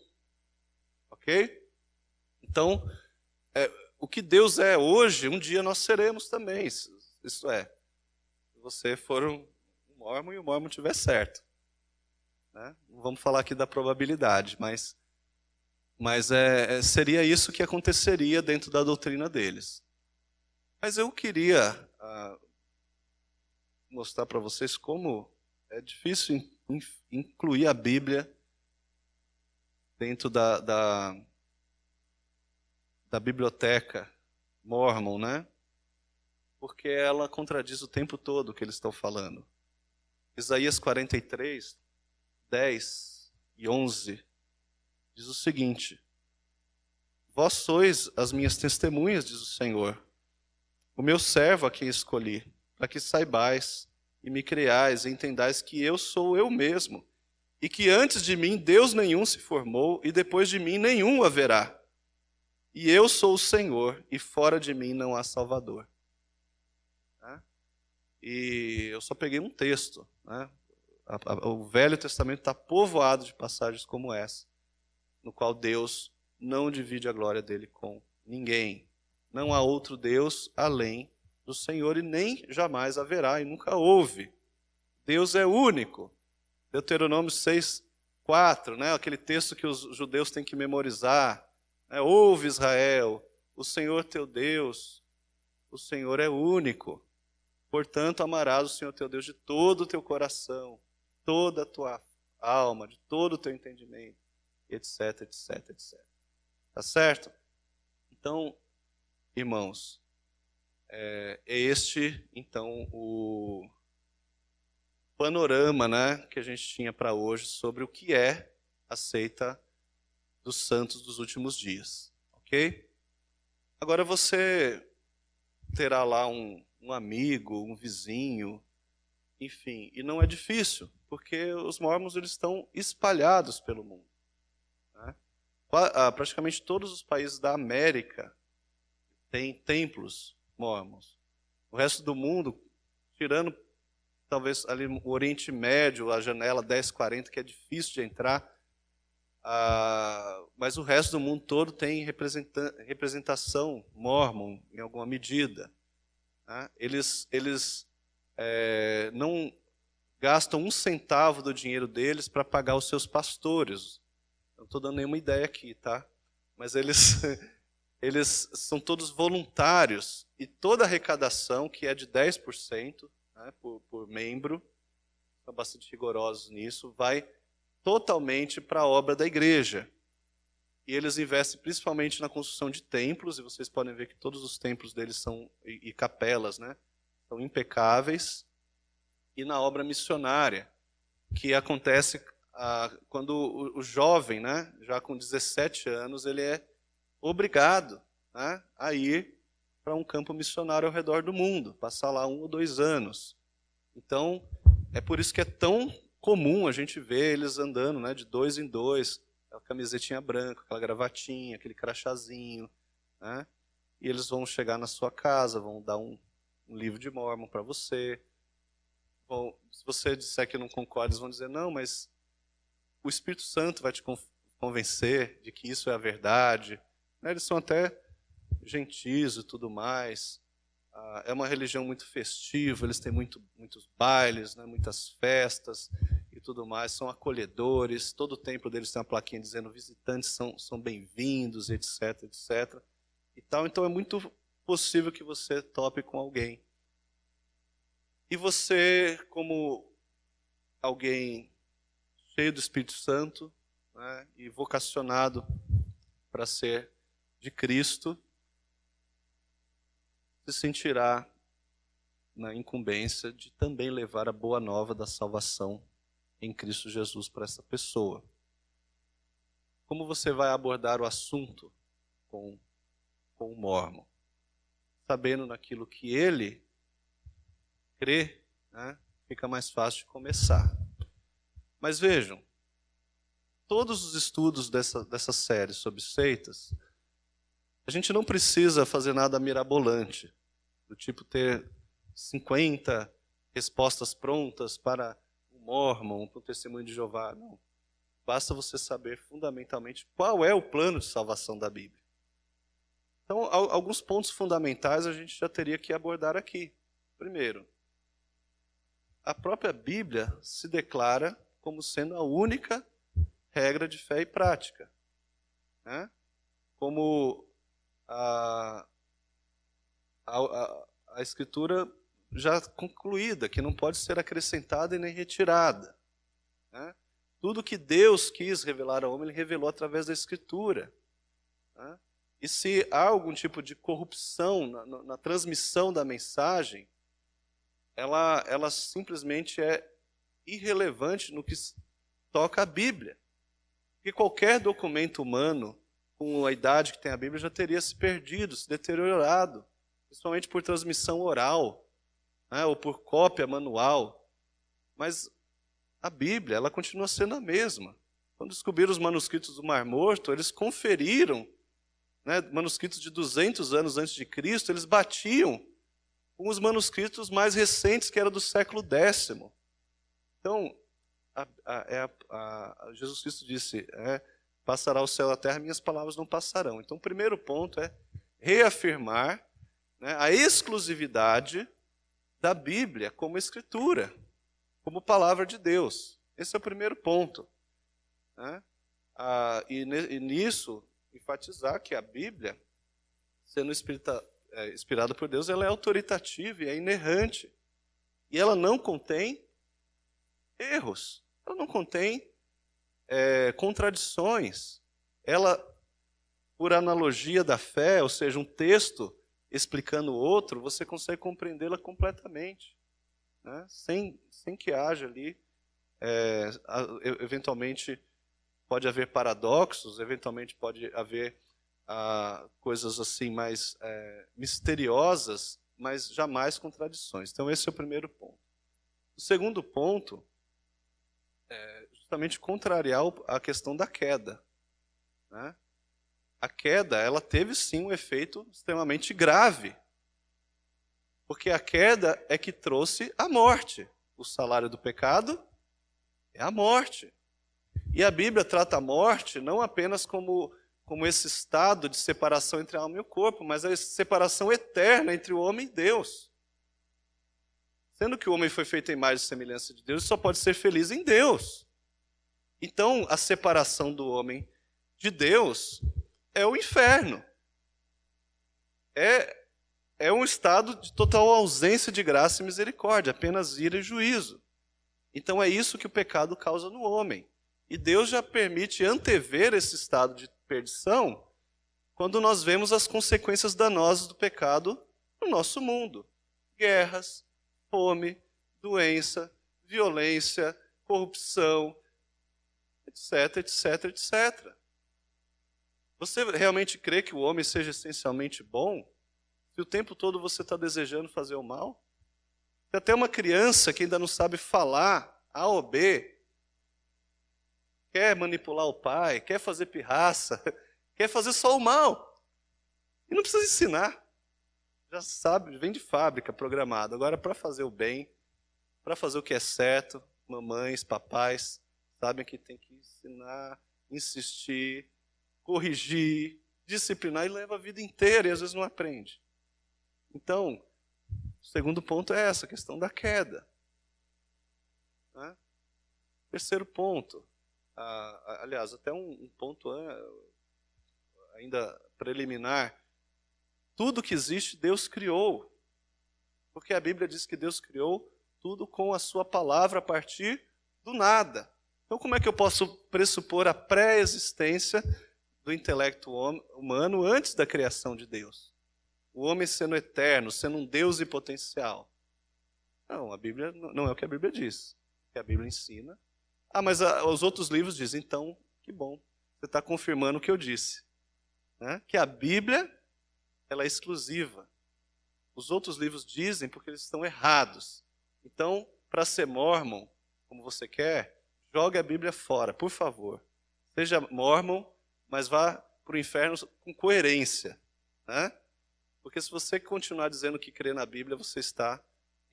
Ok? Então, o que Deus é hoje, um dia nós seremos também. Isso é, se você for um mórmon e o mórmon estiver certo. Né? Não vamos falar aqui da probabilidade, mas seria isso que aconteceria dentro da doutrina deles. Mas eu queria mostrar para vocês como é difícil incluir a Bíblia dentro da biblioteca mórmon, né? Porque ela contradiz o tempo todo o que eles estão falando. Isaías 43, 10 e 11 diz o seguinte: vós sois as minhas testemunhas, diz o Senhor, o meu servo a quem escolhi, para que saibais e me creais e entendais que eu sou eu mesmo, e que antes de mim Deus nenhum se formou, e depois de mim nenhum haverá. E eu sou o Senhor, e fora de mim não há Salvador. E eu só peguei um texto, né? O Velho Testamento está povoado de passagens como essa, no qual Deus não divide a glória dele com ninguém. Não há outro Deus além do Senhor, e nem jamais haverá, e nunca houve. Deus é único. Deuteronômio 6:4, né? Aquele texto que os judeus têm que memorizar. Né? Ouve, Israel, o Senhor teu Deus, o Senhor é único. Portanto, amarás o Senhor teu Deus de todo o teu coração, toda a tua alma, de todo o teu entendimento, etc, etc, etc. Tá certo? Então, irmãos, é este, então, o panorama, né, que a gente tinha para hoje sobre o que é a seita dos santos dos últimos dias. Ok? Agora você terá lá um amigo, um vizinho, enfim, e não é difícil, porque os mórmons eles estão espalhados pelo mundo. Né? Praticamente todos os países da América têm templos mórmons. O resto do mundo, tirando talvez ali o Oriente Médio, a janela 1040, que é difícil de entrar, mas o resto do mundo todo tem representação mórmon em alguma medida. Eles não gastam um centavo do dinheiro deles para pagar os seus pastores. Não estou dando nenhuma ideia aqui, tá? Mas eles são todos voluntários, e toda arrecadação, que é de 10%, né, por membro, são bastante rigorosos nisso, vai totalmente para a obra da igreja. E eles investem principalmente na construção de templos, e vocês podem ver que todos os templos deles são, e capelas, né, são impecáveis, e na obra missionária, que acontece quando o jovem, né, já com 17 anos, ele é obrigado, né, a ir para um campo missionário ao redor do mundo, passar lá 1 ou 2 anos. Então, é por isso que é tão comum a gente ver eles andando, né, de 2 em 2, aquela camisetinha branca, aquela gravatinha, aquele crachazinho, né, e eles vão chegar na sua casa, vão dar um livro de Mórmon para você. Bom, se você disser que não concorda, eles vão dizer, não, mas o Espírito Santo vai te convencer de que isso é a verdade. Eles são até gentis e tudo mais. É uma religião muito festiva, eles têm muitos bailes, né, muitas festas e tudo mais, são acolhedores, todo o templo deles tem uma plaquinha dizendo visitantes são bem-vindos, etc, etc. E tal. Então é muito possível que você tope com alguém. E você, como alguém cheio do Espírito Santo, né, e vocacionado para ser de Cristo, se sentirá na incumbência de também levar a boa nova da salvação em Cristo Jesus para essa pessoa. Como você vai abordar o assunto com o mórmon? Sabendo naquilo que ele crê, né, fica mais fácil de começar. Mas vejam, todos os estudos dessa série sobre seitas, a gente não precisa fazer nada mirabolante, do tipo ter 50 respostas prontas para o Mórmon, para o Testemunho de Jeová. Não. Basta você saber fundamentalmente qual é o plano de salvação da Bíblia. Então, alguns pontos fundamentais a gente já teria que abordar aqui. Primeiro, a própria Bíblia se declara como sendo a única regra de fé e prática, né? Como a Escritura já concluída, que não pode ser acrescentada e nem retirada, né? Tudo que Deus quis revelar ao homem, Ele revelou através da Escritura, né? E se há algum tipo de corrupção na transmissão da mensagem, ela simplesmente é irrelevante no que toca à Bíblia. Porque qualquer documento humano, com a idade que tem a Bíblia, já teria se perdido, se deteriorado, principalmente por transmissão oral, né, ou por cópia manual. Mas a Bíblia, ela continua sendo a mesma. Quando descobriram os manuscritos do Mar Morto, eles conferiram, né, manuscritos de 200 anos antes de Cristo, eles batiam com os manuscritos mais recentes, que eram do século X. Então, Jesus Cristo disse, passará o céu e a terra, minhas palavras não passarão. Então, o primeiro ponto é reafirmar, né, a exclusividade da Bíblia como Escritura, como palavra de Deus. Esse é o primeiro ponto, né? E nisso, enfatizar que a Bíblia, sendo inspirada por Deus, ela é autoritativa e é inerrante. E ela não contém erros, ela não contém contradições. Ela, por analogia da fé, ou seja, um texto explicando o outro, você consegue compreendê-la completamente, né? Sem que haja ali, eventualmente pode haver paradoxos, eventualmente pode haver coisas assim mais misteriosas, mas jamais contradições. Então esse é o primeiro ponto. O segundo ponto é justamente contrariar a questão da queda, né? A queda, ela teve sim um efeito extremamente grave, porque a queda é que trouxe a morte. O salário do pecado é a morte. E a Bíblia trata a morte não apenas como esse estado de separação entre a alma e o corpo, mas a separação eterna entre o homem e Deus. Sendo que o homem foi feito em imagem e semelhança de Deus, só pode ser feliz em Deus. Então, a separação do homem de Deus é o inferno. É um estado de total ausência de graça e misericórdia, apenas ira e juízo. Então é isso que o pecado causa no homem. E Deus já permite antever esse estado de perdição quando nós vemos as consequências danosas do pecado no nosso mundo. Guerras, fome, doença, violência, corrupção, etc, etc, etc. Você realmente crê que o homem seja essencialmente bom? Se o tempo todo você está desejando fazer o mal? Se até uma criança que ainda não sabe falar A ou B, quer manipular o pai, quer fazer pirraça, quer fazer só o mal. E não precisa ensinar. Já sabe, vem de fábrica programado. Agora, para fazer o bem, para fazer o que é certo, mamães, papais, sabem que tem que ensinar, insistir, corrigir, disciplinar e leva a vida inteira e às vezes não aprende. Então, o segundo ponto é essa, a questão da queda. Né? Terceiro ponto, aliás, até um ponto ainda preliminar, tudo que existe Deus criou, porque a Bíblia diz que Deus criou tudo com a sua palavra a partir do nada. Então como é que eu posso pressupor a pré-existência do intelecto humano antes da criação de Deus? O homem sendo eterno, sendo um Deus em potencial. Não, a Bíblia não é o que a Bíblia diz. O que a Bíblia ensina. Mas os outros livros dizem, então, que bom. Você está confirmando o que eu disse. Né? Que a Bíblia ela é exclusiva. Os outros livros dizem porque eles estão errados. Então, para ser mormon, como você quer, jogue a Bíblia fora, por favor. Seja mormon, mas vá para o inferno com coerência. Né? Porque se você continuar dizendo que crê na Bíblia, você está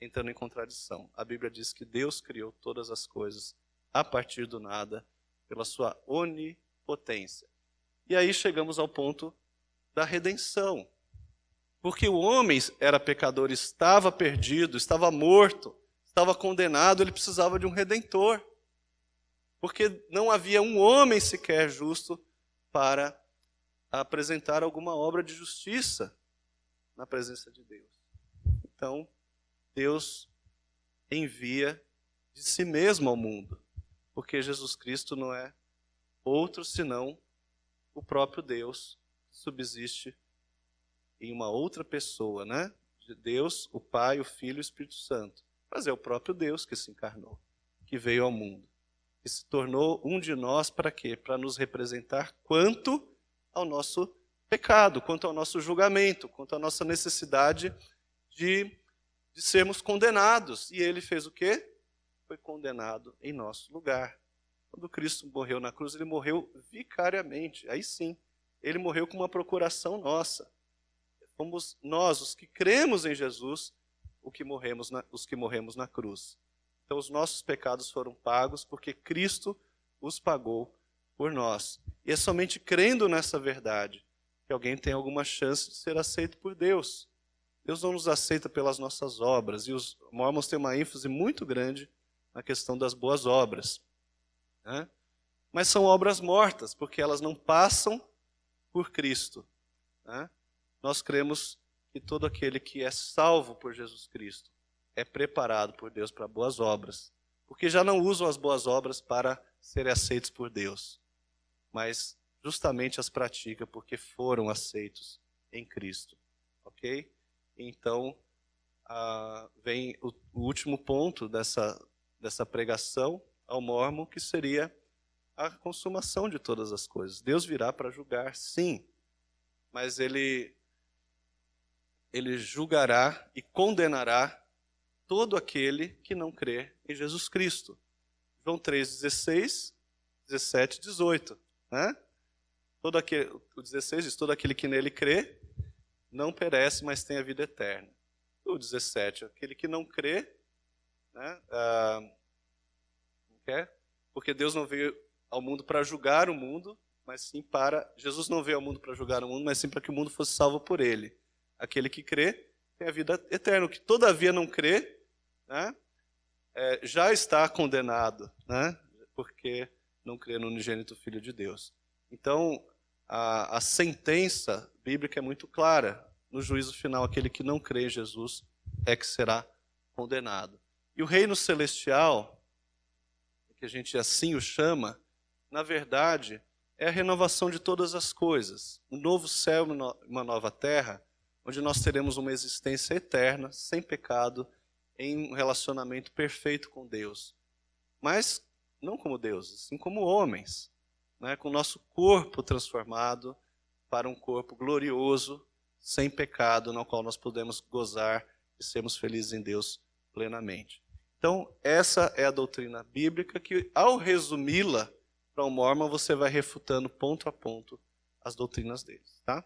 entrando em contradição. A Bíblia diz que Deus criou todas as coisas a partir do nada, pela sua onipotência. E aí chegamos ao ponto da redenção. Porque o homem era pecador, estava perdido, estava morto, estava condenado, ele precisava de um redentor. Porque não havia um homem sequer justo para apresentar alguma obra de justiça na presença de Deus. Então, Deus envia de si mesmo ao mundo, porque Jesus Cristo não é outro senão o próprio Deus que subsiste em uma outra pessoa, né? De Deus, o Pai, o Filho e o Espírito Santo. Mas é o próprio Deus que se encarnou, que veio ao mundo, que se tornou um de nós para quê? Para nos representar quanto ao nosso pecado, quanto ao nosso julgamento, quanto à nossa necessidade de sermos condenados. E ele fez o quê? Foi condenado em nosso lugar. Quando Cristo morreu na cruz, ele morreu vicariamente. Aí sim, ele morreu com uma procuração nossa. Fomos nós, os que cremos em Jesus, os que morremos na cruz. Então os nossos pecados foram pagos porque Cristo os pagou por nós. E é somente crendo nessa verdade que alguém tem alguma chance de ser aceito por Deus. Deus não nos aceita pelas nossas obras. E os mormons têm uma ênfase muito grande na questão das boas obras. Né? Mas são obras mortas, porque elas não passam por Cristo. Né? Nós cremos que todo aquele que é salvo por Jesus Cristo é preparado por Deus para boas obras. Porque já não usam as boas obras para serem aceitos por Deus, mas justamente as pratica porque foram aceitos em Cristo. Ok? Então, vem o último ponto dessa pregação ao mormon, que seria a consumação de todas as coisas. Deus virá para julgar, sim, mas ele julgará e condenará todo aquele que não crê em Jesus Cristo. João 3,16, 17, 18. Né? O 16 diz, todo aquele que nele crê não perece, mas tem a vida eterna. O 17, aquele que não crê, né, porque Deus não veio ao mundo para julgar o mundo, mas sim para... Jesus não veio ao mundo para julgar o mundo, mas sim para que o mundo fosse salvo por ele. Aquele que crê tem a vida eterna. O que todavia não crê, né, já está condenado, né, porque não crê no unigênito Filho de Deus. Então, a sentença bíblica é muito clara. No juízo final, aquele que não crê em Jesus é que será condenado. E o reino celestial, que a gente assim o chama, na verdade, é a renovação de todas as coisas. Um novo céu e uma nova terra, onde nós teremos uma existência eterna, sem pecado, em um relacionamento perfeito com Deus. Mas não como deuses, sim como homens, né? Com o nosso corpo transformado para um corpo glorioso, sem pecado, no qual nós podemos gozar e sermos felizes em Deus plenamente. Então, essa é a doutrina bíblica que, ao resumi-la para o Mormon, você vai refutando ponto a ponto as doutrinas deles, tá?